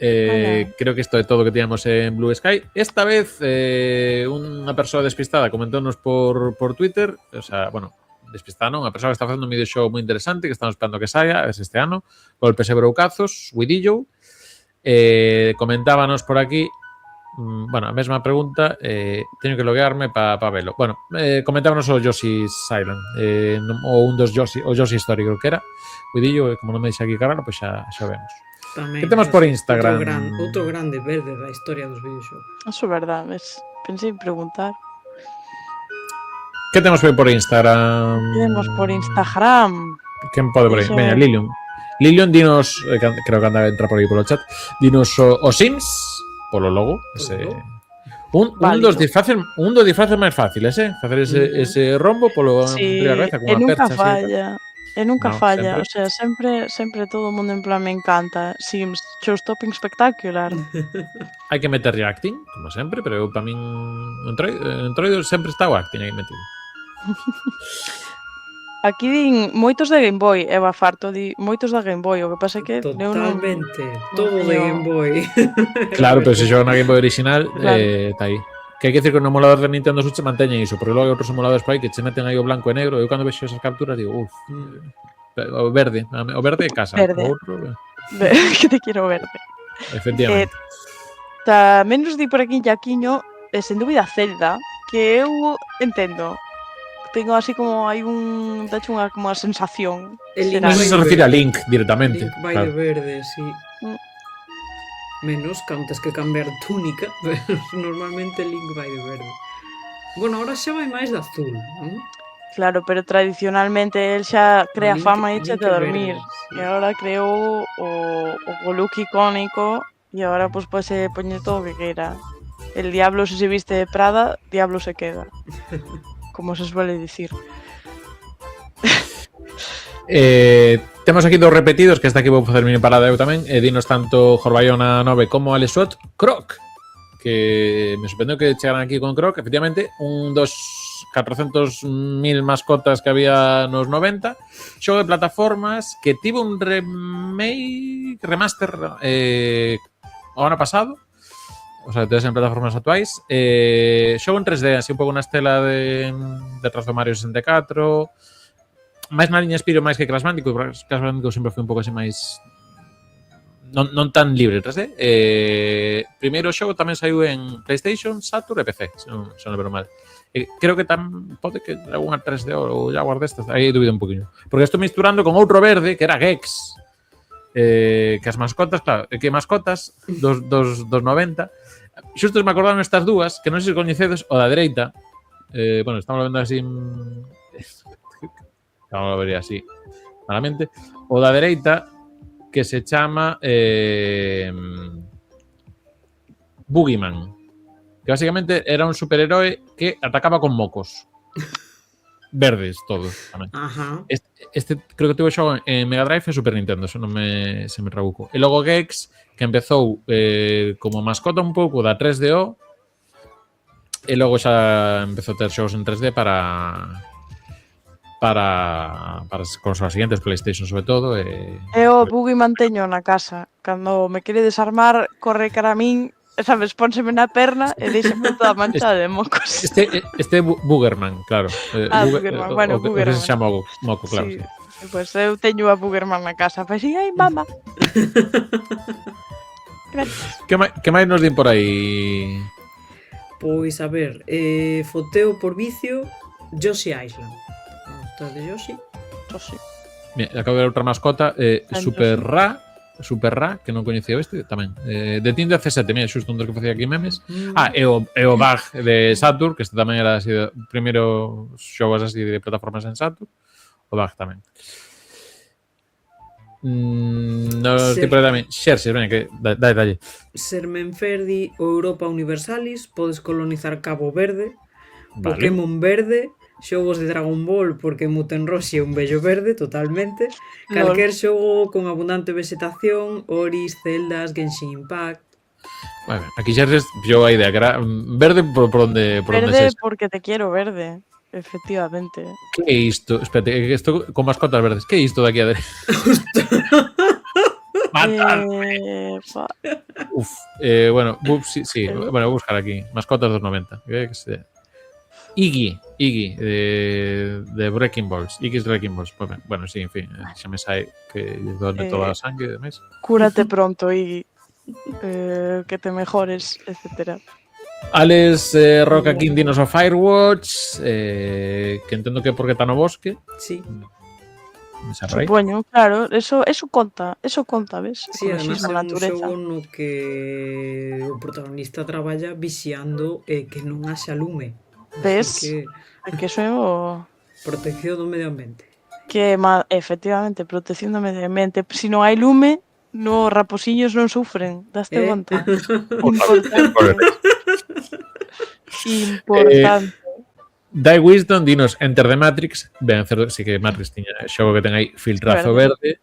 Creo que isto é todo que teníamos en Blue Sky. Esta vez unha persoa despistada comentónos por Twitter, o sea, bueno, despistada non, unha persoa que está facendo un videoxogo moi interesante que estamos esperando que saia, es este ano, Golpes e Broucazos, Widillo. Comentábanos por aquí, bueno, a mesma pregunta, teño que loguearme para velo. Bueno, comentábanos o Yoshi's Island, ou un dos Yoshi, o Yoshi Story creo que era. Widillo, como non me deixa aquí cargar, pois xa vemos. Tamén, que temos por Instagram? Outro grande verde da historia dos videoxogos. Eso é verdade, pensei en preguntar. Que temos por Instagram? Temos por Instagram. Quen pode por aí? Veña, Lilium. Lilium, dinos, creo que anda a entrar por aí polo chat, dinos o Sims, polo logo, ese... Un dos disfraces máis fáciles, facer ese rombo polo sí, cabeza con unha percha. Nunca falla. E nunca falla, sempre. o sea, sempre todo o mundo en plan me encanta. Sims, showstopping spectacular. Hai que meterlle acting, como sempre, pero eu para min Entroido sempre está o acting aí metido. Aquí din moitos de Game Boy, Eva Farto di moitos da Game Boy, o que pasa é que totalmente, todo de Game Boy. Claro, pero se xoga na Game Boy original, claro. Está aí. Que hai que decir que no emulador de Nintendo Switch manteñen iso, porque logo hai outros emuladores por aí que che meten aí o blanco e negro. Eu cando vexo esas capturas digo, o verde é casa. Verde. O outro, que te quiero verde. Efectivamente. Tamén nos di por aquí Jaquiño, sen dúbida Zelda, que eu entendo. Tengo así como hai dacho unha como a sensación. Non se refire a Link directamente. Link vai de verde, sí. Menos cantas que cambiar túnica, pero normalmente Link vai de verde. Bueno, ahora xa vai máis de azul, non? Claro, pero tradicionalmente el xa crea Link, fama e echa de dormir. Verde, sí. E agora creou o look icónico e agora pues pode poñer todo o que queira. El diablo se viste de Prada, diablo se queda. Como se suele dicir. Temos aquí dos repetidos, que está aquí vou facer mi parada eu tamén. Dinos tanto Jorbayona 9 como Alexot Croc, que me sorprendeu que chegaran aquí con Croc. Efectivamente, un dos 400.000 mascotas que había nos 90. Xogo de plataformas que tivo un remaster o ano pasado. O sea, tedes en plataformas actuais. Xogo en 3D, así un pouco na estela de Retraso Mario 64. Máis na liña Spiro máis que Crash Bandicoot. Crash Bandicoot sempre foi un pouco así máis... Non tan libre 3D. Primeiro xogo tamén saiu en PlayStation, Saturn e PC, se non lembro mal. Creo que pode que algunha 3D ou Jaguar destas. Aí dubido un poquinho. Porque estou misturando con outro verde, que era Gex. Que as mascotas, claro, que mascotas dos 90. Xusto me acordaron estas dúas, que non sei se coñecedes, o da dereita. Bueno, estamos vendo así... Vamos a ver así, malamente. O da dereita, que se chama Boogeyman. Que basicamente era un superhéroe que atacaba con mocos. Verdes, todos. Tamén. Ajá. Este creo que tuvo xogo en Mega Drive e Super Nintendo, se non se me trabuco. E logo Gex, que empezou como mascota un pouco da 3DO, e logo xa empezou a ter xogos en 3D para as consolas siguientes, PlayStation sobre todo. Eu o Buggy manteño na casa. Cando me quere desarmar, corre cara a min, sabes, pónseme na perna e deixame toda manchada de mocos. Este Boogerman, claro. Boogerman, bueno, Boogerman. Se chama moco, claro. Sí. Pois eu teño a Boogerman na casa. Pois sí, ai, mama. Gracias. Que máis nos din por aí? Pois, a ver, foteo por vicio Yoshi Island. Está de Yoshi. Yo sí. Mira, acabo de ver outra mascota, Entonces- Super Ra, que non coñecía este tamén. De Team de C7, mira, xusto un dos que facía aquí memes. Mm. E o Bug de Saturn, que este tamén era así de primeiro xogos así de plataformas en Saturn. O Bug tamén. Nos Sí. tipo de tamén Xerxes, ven, que dalle. Sermenferdi ou Europa Universalis, podes colonizar Cabo Verde, Vale. Pokémon Verde, xogos de Dragon Ball porque Muten Roshi é un bello verde totalmente, calquer xogo con abundante vegetación, Oris, Zeldas, Genshin Impact. Bueno, aquí Xerxes pillou a idea, que era verde por onde Verde se. porque te quiero verde. Efectivamente. Que é isto? Espérate, que isto con mascotas verdes. Que é isto de aquí a derecha? Matar. Uf, bueno, sí, bueno, vou buscar aquí. Mascotas dos 90. Que se... Iggy, de Breaking Balls. Iggy's Breaking Balls. Bueno, sí, en fin, xa me sai que donde toda a sangue e demais. Cúrate pronto y que te mejores, etcétera. Alex Roca King dinos o Firewatch, que entendo que é porque está no bosque. Sí, Supoño, claro, eso conta, ves? sí, además Ecoloxismo, é un natureza. xogo no que o protagonista traballa vixiando que non haxa lume. Ves? Así Que eso é o... protección do medio ambiente. Efectivamente, protección do medio ambiente. Si non hai lume, no raposiños non sufren, daste conta. Importante. Die Wisdom dinos Enter the Matrix. Ben, certo, sí que Matrix tiña xogo que ten aí filtrazo verde.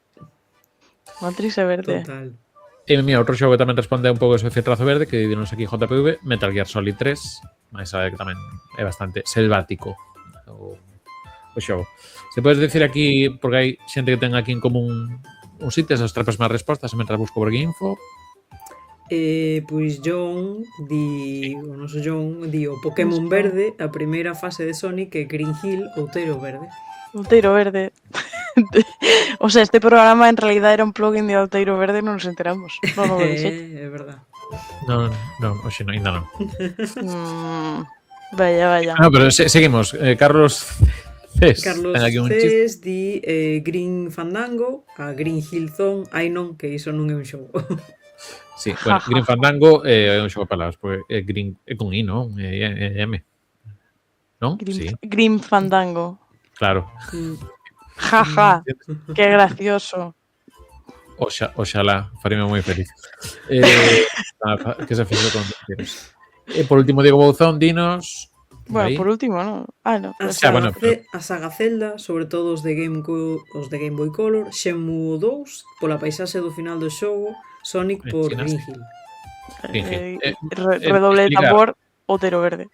Matrix é verde. Total. E mira, outro xogo que tamén responde un pouco ese filtrazo verde, que dinos aquí JPV, Metal Gear Solid 3, máis sabe que tamén é bastante selvático o xogo. Se podes decir aquí, porque hai xente que ten aquí en común uns ítems, as trapas máis respostas, mentras busco por aquí info. Pois John o noso John di o Pokémon verde, a primeira fase de Sonic é Green Hill, Outeiro Verde. Outeiro verde. O sea, este programa en realidad era un plugin de Outeiro verde, non nos enteramos. Non o dixeche. É verdad. Non, hoxe non, ainda non. Vaya. No, pero seguimos. Carlos Cés. Carlos ten aquí un chiste. Cés di Green Fandango, a Green Hill Zone, ai non, que iso non é un xogo. Sí, bueno, Green Fandango é un xogo de palabras, porque Green é con I, non? É M. Non? Sí, Grim Fandango. claro. Jaja, qué gracioso. Oxalá, faríme moi feliz. Que se fixo con quieres. Por último, Diego Bouzón, dinos... Bueno, aí. por último, ¿no? No. A saga Zelda, sobre todo os de Game Boy Color, Shenmue 2, pola paisaxe do final do xogo, Sonic por Green Hill. Redoble de tambor, Outeiro verde.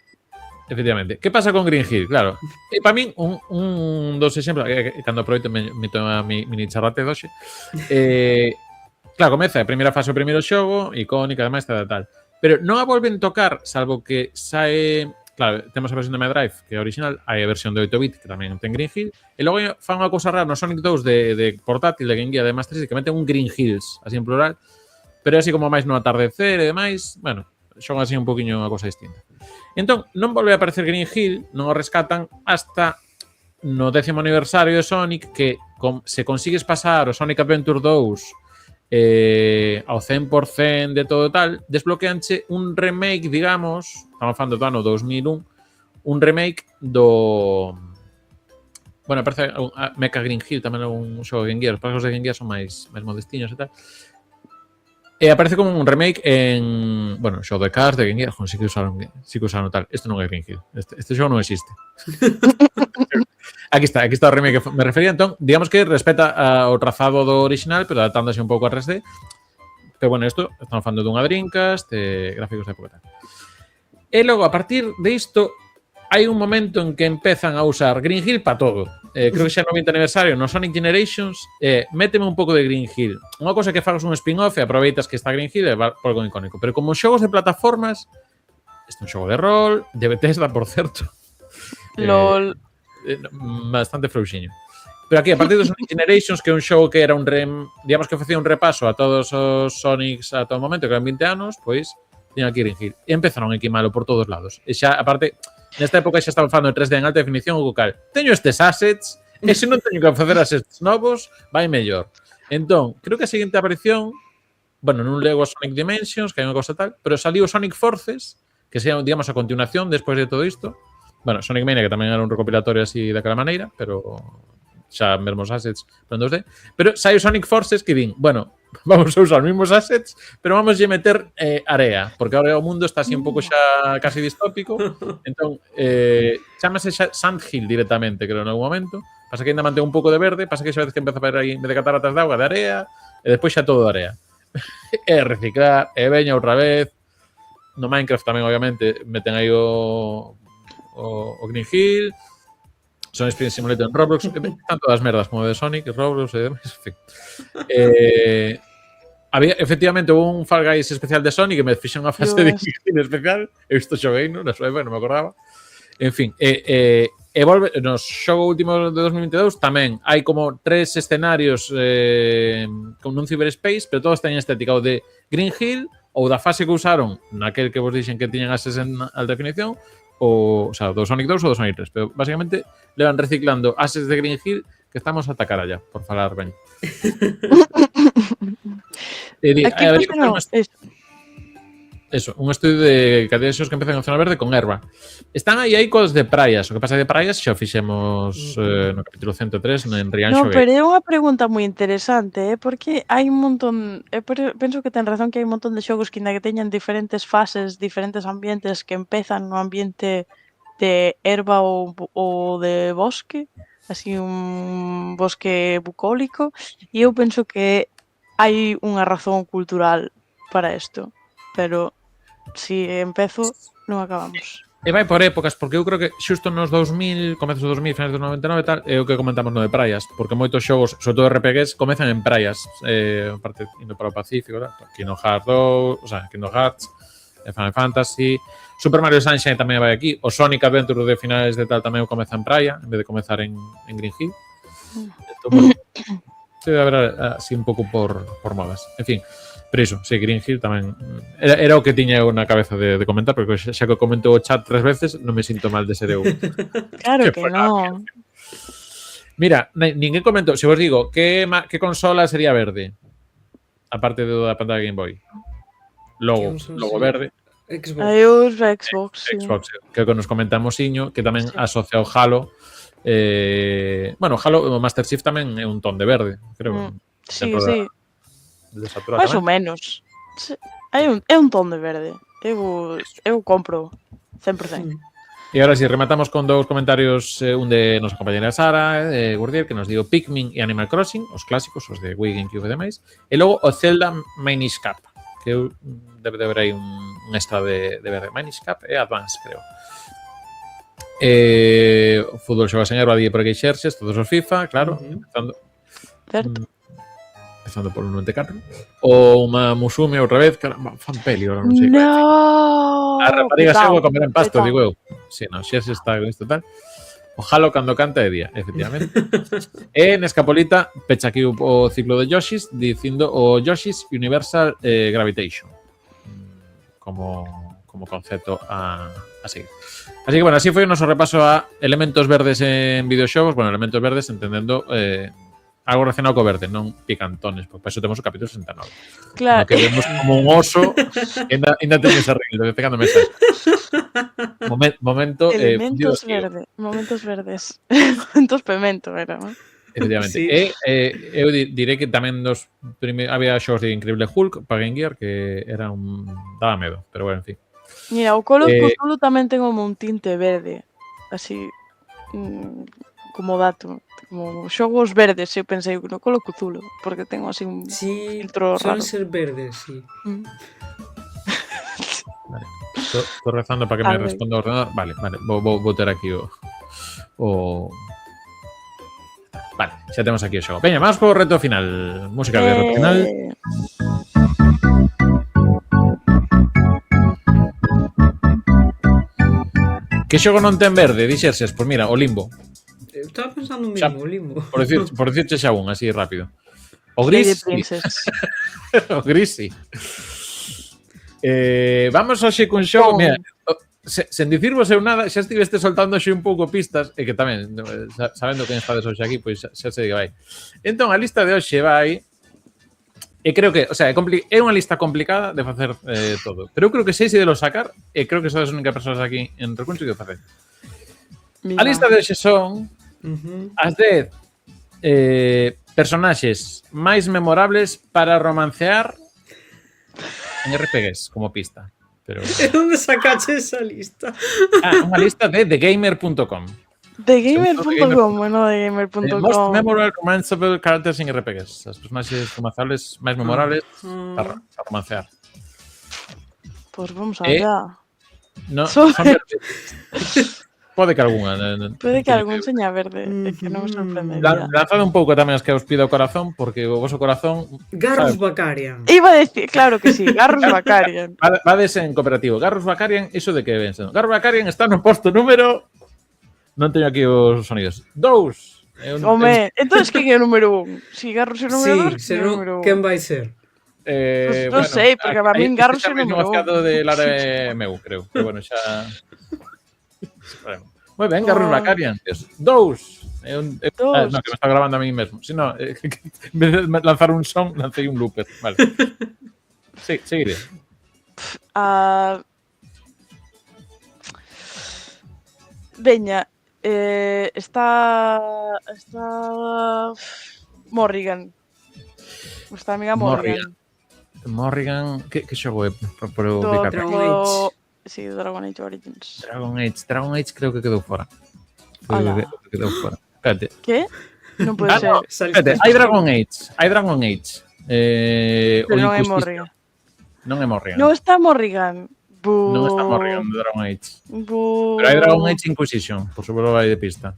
Efectivamente. Que pasa con Green Hill? Claro. Para min, un dos exemplos, cando aproveito me toma a mini charrate doxe. Claro, comeza a primeira fase o primeiro xogo, icónica, ademais, tal. Pero non a volven tocar, salvo que sae... Claro, temos a versión de Mega Drive, que é original, hai a versión de 8-bit, que tamén ten Green Hill, e logo fan unha cousa rara no Sonic 2 de portátil, de Game Gear, de Master System, que meten un Green Hills, así en plural, pero así como máis no atardecer e demais, bueno, son así un poquinho unha cousa distinta. Entón, non volve a aparecer Green Hill, non o rescatan hasta no 10º aniversario de Sonic, que se consigues pasar o Sonic Adventure 2 ao 100% de todo tal, desbloqueanche un remake, digamos, estamos falando do ano 2001, un remake do... Bueno, parece Mecha Green Hill tamén é un xogo de Game Gear, os pagos de Game Gear son máis modestiños e tal. E aparece como un remake en... Bueno, xogo de Cars, de Game Gear, sí que usaron tal. Isto non é Green Hill. Este xogo non existe. Aquí está o remake que me refería. Entón, digamos que respeta o trazado do original, pero adaptándose un pouco a 3D. Pero bueno, isto, estamos falando dunha Dreamcast, gráficos de época tal. E logo, a partir de isto, hai un momento en que empezan a usar Green Hill para todo. Creo que xa no 20 aniversario no Sonic Generations, méteme un pouco de Green Hill. Unha cosa que fagas un spin-off e aproveitas que está Green Hill é algo icónico. Pero como xogos de plataformas, este é un xogo de rol, de Bethesda, por certo. LOL. Bastante frouxiño. Pero aquí, a partir do Sonic Generations, que é un xogo que era digamos que facía un repaso a todos os Sonics a todo momento, que eran 20 anos, pois tiña que ir en Gil. E empezaron a queimalo por todos lados. E xa, aparte, nesta época xa estaba falando de 3D en alta definición, o cal, teño estes assets, e se non teño que facer assets novos, vai mellor. Entón, creo que a seguinte aparición, bueno, non lego Sonic Dimensions, que hai unha cosa tal, pero saliu Sonic Forces, que sea, digamos, a continuación despois de todo isto. Bueno, Sonic Mania, que tamén era un recopilatorio así daquela maneira, pero xa mesmos assets pero en 2D. Pero sai o Sonic Forces que din, bueno, vamos a usar os mesmos assets, pero vamos a meter area, porque agora o mundo está así un pouco xa casi distópico. Entón, chámase xa Sand Hill directamente, creo, en algún momento. Pasa que ainda mantén un pouco de verde, pasa que xa veces que empeza a ver aí, en vez de cataratas de auga, de area, e despois xa todo de area. E reciclar, e veña outra vez. No Minecraft tamén, obviamente, meten aí o Green Hill. Sonic Spin Simulator en Roblox, tanto das merdas como de Sonic, Roblox e demais, en fin. Había, efectivamente, hubo un Fall Guys especial de Sonic que me fixo unha fase de especial. Eu isto xoguei, non? Na súa época, non me acordaba. En fin, volve, nos xogo último de 2022 tamén hai como 3 escenarios con un cyberspace, pero todos teñen estética o de Green Hill ou da fase que usaron naquel que vos dixen que tiñan ases en alta definición, o sea, do Sonic 2 ou do Sonic 3, pero basicamente le van reciclando ases de Green Hill que estamos a atacar allá, por falar ben. Aquí eso, un estudio de cadeas que empezan en zona verde con erva. Están aí cos de praias, o que pasa de praias xa o fixemos no capítulo 103 en Rianxo. No, pero é unha pregunta moi interesante, porque hai un montón, penso que ten razón que hai un montón de xogos que ainda que teñan diferentes fases, diferentes ambientes que empezan no ambiente de erva ou de bosque, así un bosque bucólico, e eu penso que hai unha razón cultural para isto, pero si empezo non acabamos. E vai por épocas, porque eu creo que xusto nos 2000, comezos do 2000, finais do 99 e tal, é o que comentamos no de praias, porque moitos xogos, sobre todo RPGs, comezan en praias, aparte indo para o Pacífico, Kingdom Hearts 2, o sea, Kingdom Hearts, Final Fantasy, Super Mario Sunshine tamén vai aquí, o Sonic Adventure de finales de tal tamén comeza en praia, en vez de comezar en Green Hill. Entón, bueno, se debe haber así un pouco por modas. En fin, pero iso, sí, Green Hill tamén era o que tiña eu na cabeza de comentar, porque xa que comento o chat 3 veces non me sinto mal de ser eu. Claro que non. Mira, ninguén comentou, se vos digo, que consola sería verde? Aparte da pantalla Game Boy. Logo verde. Xbox, Xbox, que nos comentamos Iño, que tamén asocia o Halo. Bueno, Halo, o Master Chief tamén é un ton de verde, creo. Sí. Mais ou menos. É un ton de verde. Eu compro 100%. E agora si rematamos con dous comentarios, un de nosa compañera Sara Gurdier, que nos digo Pikmin e Animal Crossing, os clásicos, os de Wii, GameCube e demais, e logo o Zelda Minish Cap, que eu debe de haber aí un extra de verde. Minish Cap e Advance, creo. O fútbol xoga sen erva, di por aquí xerxes, todos os FIFA, claro, empezando por un 94. O unha Musume outra vez, caramba, fan peli, ahora non sei. No. A rapariga se a comer en pasto, digo eu. Si, non, xerxes está con isto tal. O Halo cando canta é día, efectivamente. E en Escapolita pecha aquí o ciclo de Yoshi's dicindo o Yoshi's Universal Gravitation como concepto a seguir. Así que, bueno, así foi o noso repaso a elementos verdes en videoxogos. Bueno, elementos verdes entendendo algo relacionado co verde, non picantones, porque para iso temos o capítulo 69. Claro. No que vemos como un oso ainda teño ese río, de pegando mesas. Momento elementos verdes. Momentos verdes. Momentos pemento, era, non? Efectivamente. Sí. Eu direi que tamén había xogos de Increíble Hulk para Game Gear que era daba medo, pero bueno, en fin. Mira, o Call of Cthulhu tamén ten como un tinte verde, así como dato, como xogos verdes, eu pensei no Call of Cthulhu, porque tengo así un filtro raro. Suelen ser verdes, sí. Vale. Estou rezando para que me responda o ordenador. Vale, vou ter aquí o Vale, xa temos aquí o xogo. Veña, vamos co reto final. Música de reto final. Que xogo non ten verde, dixerses? Pois mira, o Limbo. Estaba pensando Xa, mesmo, o Limbo. Por decirche xa un, así rápido. O Lady gris, sí. Princess. O gris, sí. Vamos hoxe cun xogo, mira, sen dicirvos eu nada, xa estiveste soltando hoxe un pouco pistas, e que tamén, sabendo quen estades hoxe aquí, pois xa se diga vai. Entón, a lista de hoxe vai, e creo que, o sea, é unha lista complicada de facer todo, pero eu creo que sei se de lo sacar, e creo que sodes as únicas persoas aquí en Recuncho que o facer. A lista de hoxe son as 10 personaxes máis memorables para romancear en RPGs, como pista. Pero... ¿De dónde sacaste esa lista? unha lista de TheGamer.com. TheGamer.com, bueno, Most TheGamer.com. memorable romanceable characters in RPGs. As personaxes romanceables máis memorables para romancear. Pues vamos allá. No, Son- son verdes. Pode que algunha. Puede que algún seña verde, é que non me sorprendería. Lanzado un pouco tamén as que os pido o corazón, porque o voso corazón Garrus Bacarian. Iba a decir, claro que sí, Garrus Bacarian. vades en cooperativo. Garrus Bacarian, iso de que ven sendo. Garrus Bacarian está no posto número... Non teño aquí os sonidos. 2. Home, entonces quen é o número 1? Si Garrus é o número 2, Sí, quen é o número 1? quen vai ser? Pues non sei, porque para min Garrus é o número 1. de Lara meu, creo. Pero bueno, xa... Moi ben, Garrus Bacarian. 2. No, que me está grabando a mí mesmo. Si no, en vez de lanzar un son, lancei un looper. Vale. Sí, seguiré. Veña, está Morrigan. Nuestra amiga Morrigan. Morrigan, que xogo é? Por o Do- backup. Dragon Age. Sí, Dragon Age Origins. Dragon Age creo que quedou fora. Ala. Quedou fora. Espérate. Que? Non pode ser. No, espérate, hai Dragon Age. Pero non é Morrigan. Non é Morrigan. Non está Morrigan. Non está Morrigan de Dragon Age. Bu. Pero hai Dragon Age Inquisition, por suposto vai de pista.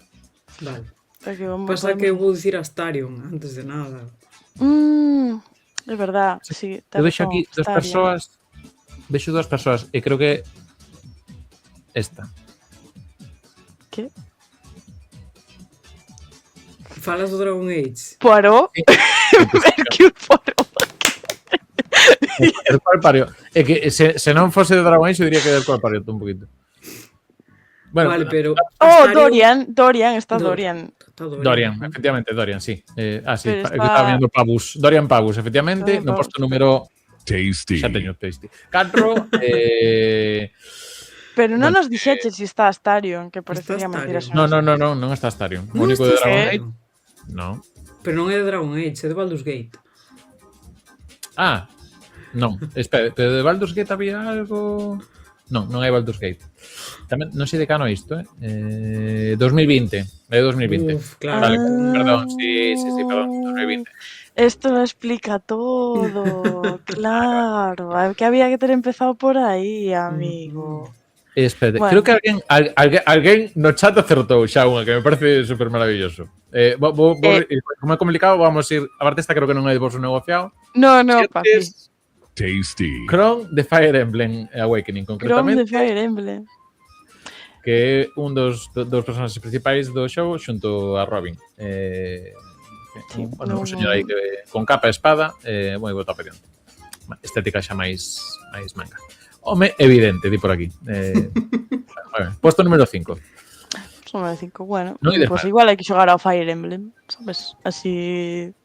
Vale. Aquí vamos Pasa a- que eu vou dicir Astarion antes de nada. É verdad, sí. Eu vexo aquí dos persoas, vexo dúas persoas e creo que esta. Que? Falas do Dragon Age. Poirot? Hercule Poirot. El Palpario. É que se non fose de Dragon Age, eu diría que del Palpario un poquito. Bueno, Vale, pero... Oh, Astarion- Dorian, está Do- Dorian. Está Dorian, efectivamente, Dorian, sí. Sí, Pero que está- estaba viendo Pavus. Dorian Pavus, efectivamente, Dorian no Pavus. posto número... Tasty. Xa teño Tasty. 4, Pero non Bueno, nos dixeches si está Astarion, que parecería Está mentira. Astarion. non está Astarion. O Non único de está Dragon Astarion. Age, no. Pero non é de Dragon Age, é de Baldur's Gate. Ah, non. Espera, pero de Baldur's Gate había algo... Non hai Baldur's Gate. Tamén, non sei de cano isto, 2020. É 2020. Uf, claro. Vale, perdón, sí, perdón, 2020. Esto lo explica todo, claro. Que había que ter empezado por aí, amigo. Espérate, Bueno. creo que alguén no chat acertou xa unha que me parece super maravilloso. Como é complicado, vamos ir... A parte esta creo que non é de vos negociado. No, papi. Tasty. Chrome de Fire Emblem Awakening, Chrome concretamente. de Fire Emblem. Que é un dos personaxes principais do xogo xunto a Robin. Sí, Un señor aí que con capa e espada, moi boto a pedión. Estética xa máis manga. Home, evidente, di por aquí. Bueno, puesto número 5. Son de 5, bueno. Non ides Pues mal. igual hai que xogar ao Fire Emblem, sabes? Así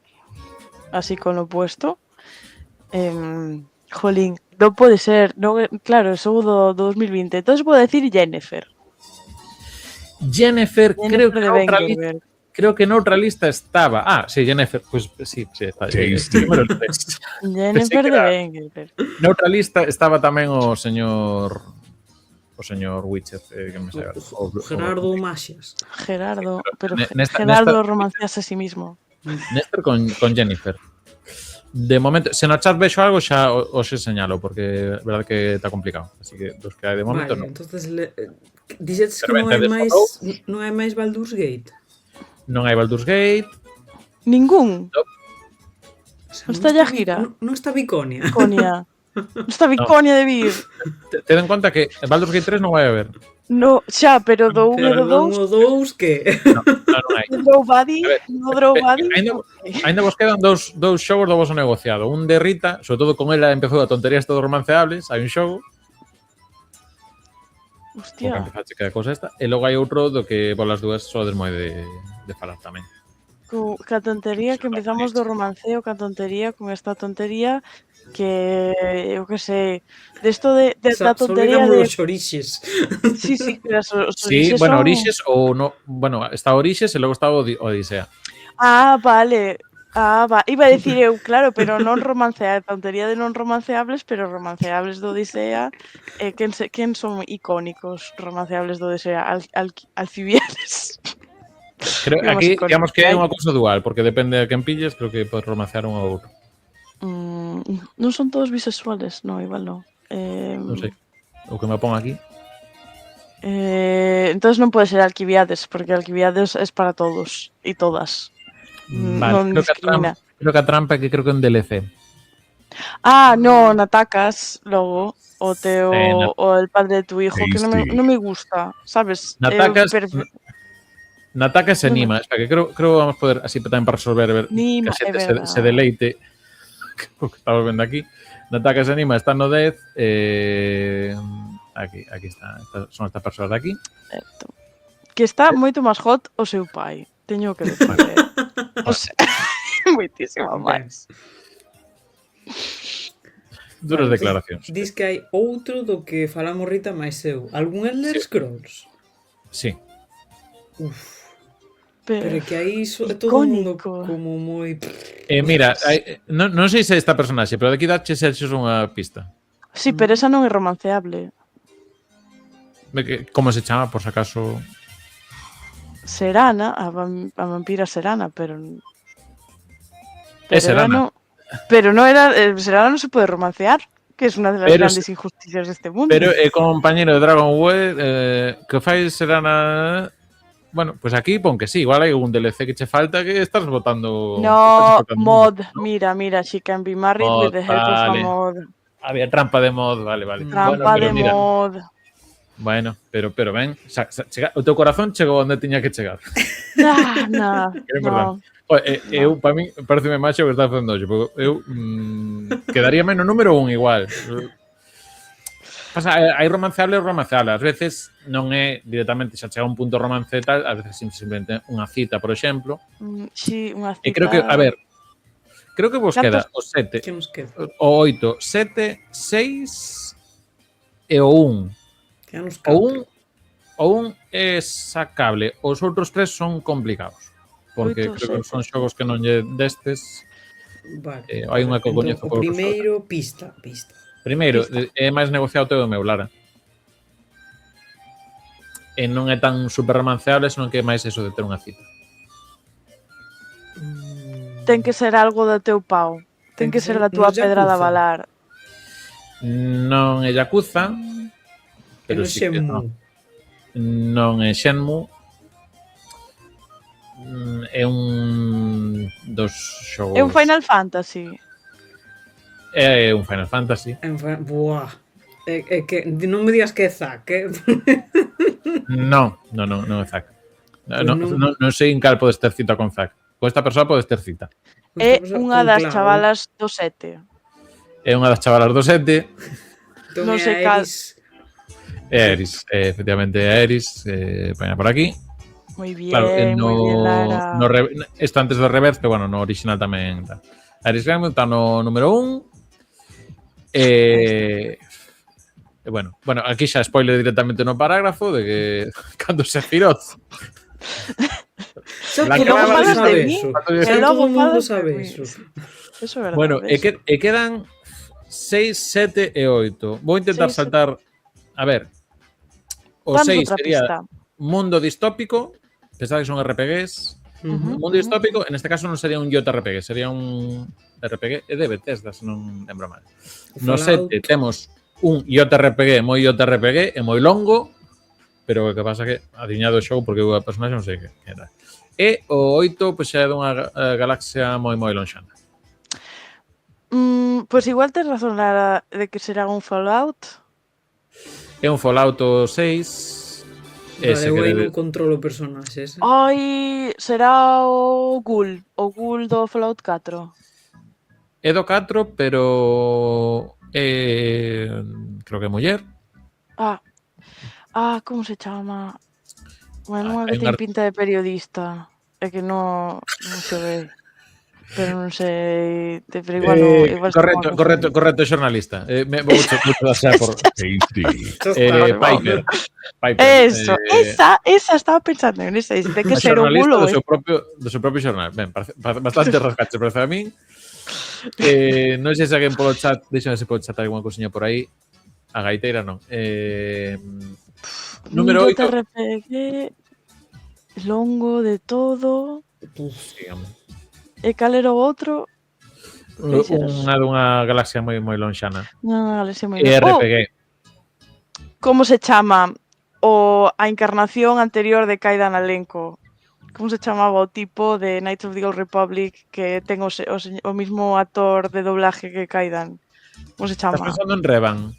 con lo puesto. Jolín, non pode ser. Non, claro, sou do 2020. Entonces vou decir Jennifer. Jennifer, creo que de noutra Vengerberg. creo que noutra lista estaba. Sí, Jennifer, pues sí, está. Tasty. Número 3. Jennifer que de era- Vengerberg. Noutra lista estaba tamén o señor Witcher, que me sei. Gerardo Maxias. Gerardo, pero Nesta- Gerardo romancease a sí mismo. Néstor con Jennifer. De momento, se no chat vexo algo xa os señalo, porque é verdade que está complicado. Así que dos que hai de momento Vale, non. entonces dixetes que Pero non hai veces máis falou. non hai máis Baldur's Gate. Non hai Baldur's Gate. Ningún. O sea, Non está Yagira. Non está Viconia. Viconia. Non está Viconia de vir. Ten en conta que Baldur's Gate 3 non vai haber. No, xa, pero do 1 e Pero do non 2, o 2 que... Non hai. Draw Buddy, A ver, no Draw Buddy. Ainda vos quedan dous xogos do voso negociado. Un de Rita, sobre todo con ela empezou a tonterías todos romanceables, hai un xogo, porque Hostia, empezaste que a cousa esta, e logo hai outro do que polas dúas sodes moi de falar tamén. ca tontería que empezamos do romanceo, ca tontería, con esta tontería que, eu que sei, desto da Só tontería olvidamos de... os orixes. Sí, que os Sí, orixes bueno, son... Orixes ou no, bueno, está Orixes e logo está Odisea. Ah, vale. Iba a decir eu, claro, pero non romancear, tontería de non romanceables, pero romanceables do Odisea, quen son icónicos romanceables do Odisea? Alcibiades. Creo, Digamos aquí, icónicos digamos que que é hai. unha cousa dual, porque depende de quen pilles, creo que podes romancear un ou outro. Non son todos bisexuales, no, igual non. Non sei. O que me pon aquí. Entonces non pode ser Alquibiades, porque Alquibiades es para todos e todas. Non discrimina. Creo que a trampa é que creo que é un DLC. Non atacas logo o teu No. o el padre de tu hijo, que non Tasty. me gusta, sabes? Natacas, Nataka se Non me- anima, espera, que creo vamos poder así tamén para resolver ver Nima, que a xente é verdad. se deleite o que estamos vendo aquí. Nataka se anima, está no 10 aquí está, son estas persoas de aquí. Certo. Que está moito máis hot o seu pai. Teño que decir. O sea, moitísimo máis. Duras declaracións. Dis que hai outro do que falamos Rita máis eu. Algún Elder Sí. Scrolls? Sí. Uf, pero é que aí é todo o mundo icónico. como moi... Mira, non sei se é esta personaxe, pero daqui daches unha pista. Sí, pero esa non é romanceable. Como se chama, por si acaso? Serana, a vampira Serana, pero... É Serana. Pero no era... Serana non se pode romancear, que es unha das Pero grandes injusticias deste mundo. Pero é compañero de Dragon Well que fai Serana... Bueno, pues aquí pon que sí, igual hai un DLC que che falta que estás botando... No, mod. Mira, she can be married Mod, with the help of a vale. mod. Había trampa de mod, vale. Trampa pero de mira, mod. Bueno, pero ben, o teu corazón chegou onde tiña que chegar. No. Que é importante. Eu, para mí, pareceme máis o que está facendo hoxe, porque eu quedaríame no número 1 igual. Pasa, hai romanceable e romanceable. Ás veces non é directamente xa chega a un punto romance e tal, ás veces simplemente unha cita, por exemplo. Sí, unha cita. E creo que, a ver, creo que vos queda o 7, Que nos queda? o 8, 7, 6 e o 1. Que nos O 1 é sacable, os outros 3 son complicados. Porque 8, creo que 7. son xogos que non lle destes. Vale. Hai unha que coñezo o por primeiro, pista. Primeiro, Pista. é máis negociado teu e meu, Lara. E non é tan super romanceable, senón que é máis eso de ter unha cita. Ten que ser algo do teu pau. Ten que ser da túa no pedra da Yakuza. balar. Non é Yakuza, pero Pero sí que Shenmue. non é Shenmue. É un dos xogos... É un Final Fantasy. É un Final Fantasy. Buah. É que non me digas que é Zack, Non é Zack. Pues Non sei en cal podes ter cita con Zack. Con esta persoa podes ter cita. É unha das chavalas do 7. É unha das chavalas do 7. non sei cal. É Eris, efectivamente é Eris. Poña por aquí. Moi bien, Claro, moi bien, Lara. Isto antes do reverse, pero bueno, no original tamén está. Eris Gremlin está no número 1. Bueno, aquí xa spoiler directamente no parágrafo de que cando se Sephiroth Xa La todo o logo mundo falas sabe de mí. eso. E Xa logo todo o mundo falas de sabe mí. eso. Eso é verdade. Bueno, ves? quedan 6, 7 e 8. Vou intentar 6, saltar. A ver. O Dando 6 outra sería pista. mundo distópico. Pensad que son RPGs. Ujú. Mundo distópico, en este caso non sería un JRPG, sería un RPG de Bethesda, se non lembro mal. No Fallout. 7 temos un JRPG e moi longo, pero o que pasa que adiñado o xogo porque o personaxe non sei que era. E o 8 pois é dunha galaxia moi lonxana. Pois igual tes razón, Lara, de que será un Fallout. É un Fallout 6. Vale, eu aí non controlo personaxes. Ai, será o Ghoul do Fallout 4. É do 4, pero creo que é muller. Como se chama? Bueno, non é hai que ten pinta de periodista. É que non xoguei. Pero non sei, pero igual correcto, xornalista. Me vou mucho dar por Tasty. Piper. Eso, esa estaba pensando en esa, de que ser o bulo. Do seu propio xornal. Ben, bastante rascache, parece a min. Non sei se alguén polo chat, deixame se polo chat alguna cousiña por aí. A gaiteira non. Número 8. RPG, longo de todo. Dígame. E cal era o outro? Unha dunha galaxia moi lonxana. Unha galaxia moi lonxana. RPG. Como se chama a encarnación anterior de Kaidan Alenko? Como se chamaba o tipo de Knights of the Old Republic que ten o mismo actor de doblaje que Kaidan? Como se chama? Estás pensando en Revan?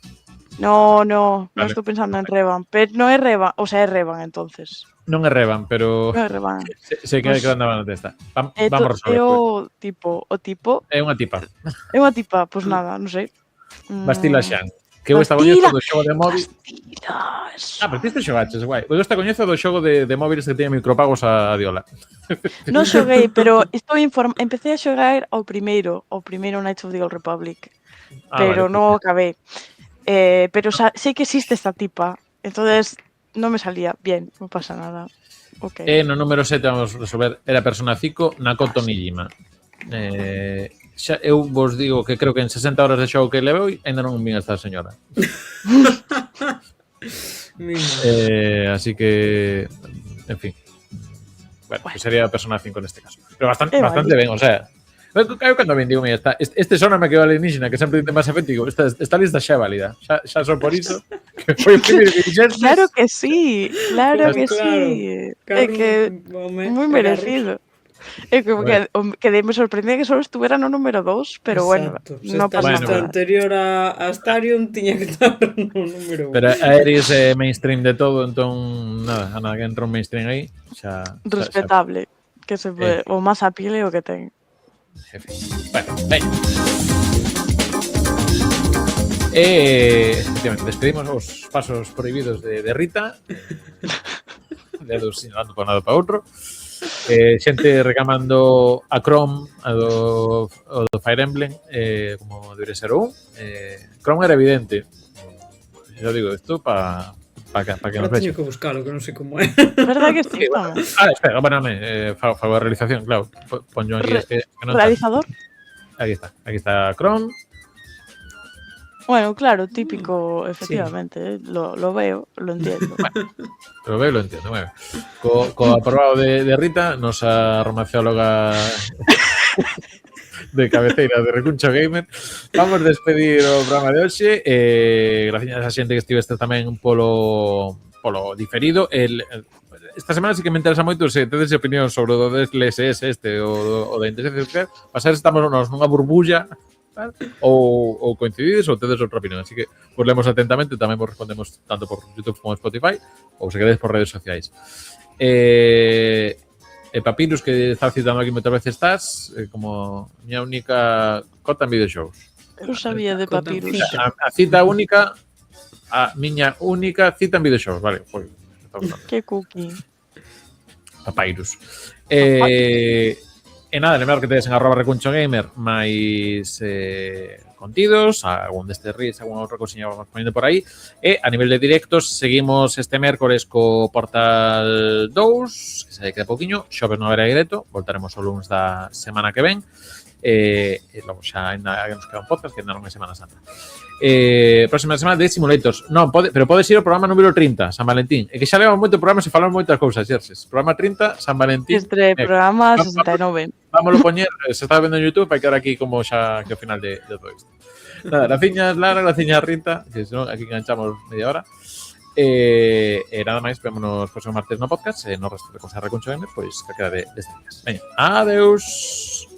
No, vale. Non estou pensando en Revan. Pero non é Revan, o sea, é Revan, entonces. Non é Revan, pero non é Revan. sei que andaba na testa. Vamos resolver. É o tipo. É unha tipa. É unha tipa, pois nada, non sei. Bastila Xan. Que eu esta coñezo do xogo de móvil. Pero ti te xogaches, guai. Eu esta coñezo do xogo de móviles que teña micropagos a Diola. Non xoguei, pero empecé a xogar o primeiro Knights of the Old Republic. Pero vale, non o acabei. Pero sei que existe esta tipa. Entonces non me salía. Bien, non pasa nada. Okay. No número 7 vamos a resolver. Era Persona 5, Nakoto Nijima. Xa, eu vos digo que creo que en 60 horas de xogo que levei ainda non vin esta señora. Así que, en fin. Bueno, pues sería Persona 5 neste caso. Pero bastante ben, o sea. Eu cando ben digo, mira, este sona me quedou alienígena, que sempre ten máis efectivo. Esta lista xa é válida. Xa só por iso que foi o primeiro que dixestes. Claro que sí. É que moi merecido. É que me sorprendía que só estuvera no número 2, pero bueno, non pasa nada. Esta anterior a Astarion tiña que estar no número 1. Pero a Ares é mainstream de todo, entón, nada, a nada que entra un mainstream aí, xa... Respetable, que se pode, o máis apile o que ten. Jefe. Bueno, ben. Efectivamente, despedimos os pasos prohibidos de Rita. Dedos sinalando para un lado para outro. Xente reclamando a Chrome, o do Fire Emblem, como debería ser o 1. Chrome era evidente. Xa digo, isto para que nos vexe. Teño que buscalo, que non sei como é. Verdad que sí, vamos. Espera, fago a realización, claro. Pongo aquí que non está. Realizador? Aquí está Chrome. Bueno, claro, típico, efectivamente, lo veo, lo entiendo. Bueno, lo veo y lo entiendo. Bueno, co aprobado de Rita, nosa romanceóloga de cabeceira de Recuncho Gamer, vamos despedir o programa de hoxe. Gracias a xente que estiveste tamén polo diferido. Esta semana sí que me interesa moito se tedes opinión sobre o do DLSS o da inteligencia artificial. Pasar estamos nunha burbulla ou coincidides ou tedes outra opinión, así que vos lemos atentamente, tamén vos respondemos tanto por YouTube como Spotify ou se queredes por redes sociais. Papirus, que está citando aquí moitas veces estás, como miña única cota en videoxows. Eu sabía de Papirus. A cita única, a miña única cita en videoxows, vale, foi. Que cookie. Papyrus. E nada, lembrar que tedes en @recunchogamer máis contidos, algún destes reels, alguna outra cosiña vamos poniendo por aí. E a nivel de directos, seguimos este mércores co Portal 2, que se queda pouquiño, xoves non haberá directo, voltaremos o lunes da semana que ven. E logo xa ainda nos queda un podcast que ainda non é Semana Santa. Próxima semana de Simulators. Non, pero podes ir ao programa número 30, San Valentín. É que xa levamos moito programa e falamos moitas cousas, Xerxes. Programa 30, San Valentín. Programa 69. Vámoslo poñer, se está vendo en YouTube, vai quedar aquí como xa que ao final de todo isto. Nada, graciñas Lara, graciñas Rita, que senón aquí enganchamos media hora. Nada máis, vémonos próximo martes no podcast, no resto de cosas Recuncho Gamer, pois que queda de días. Veña, adeus.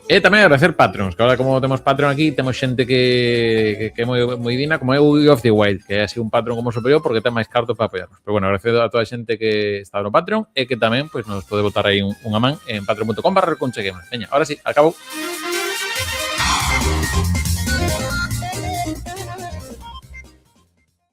E tamén agradecer Patreons, que ahora como temos Patreon aquí, temos xente que é moi digna, como é o Wii of the Wild, que é así un Patreon como superior porque ten máis cartos para apoiarnos. Pero bueno, agradecer a toda a xente que está no Patreon e que tamén pues, nos pode botar aí unha man en patreon.com/conchegamer. Veña, ahora sí, acabou.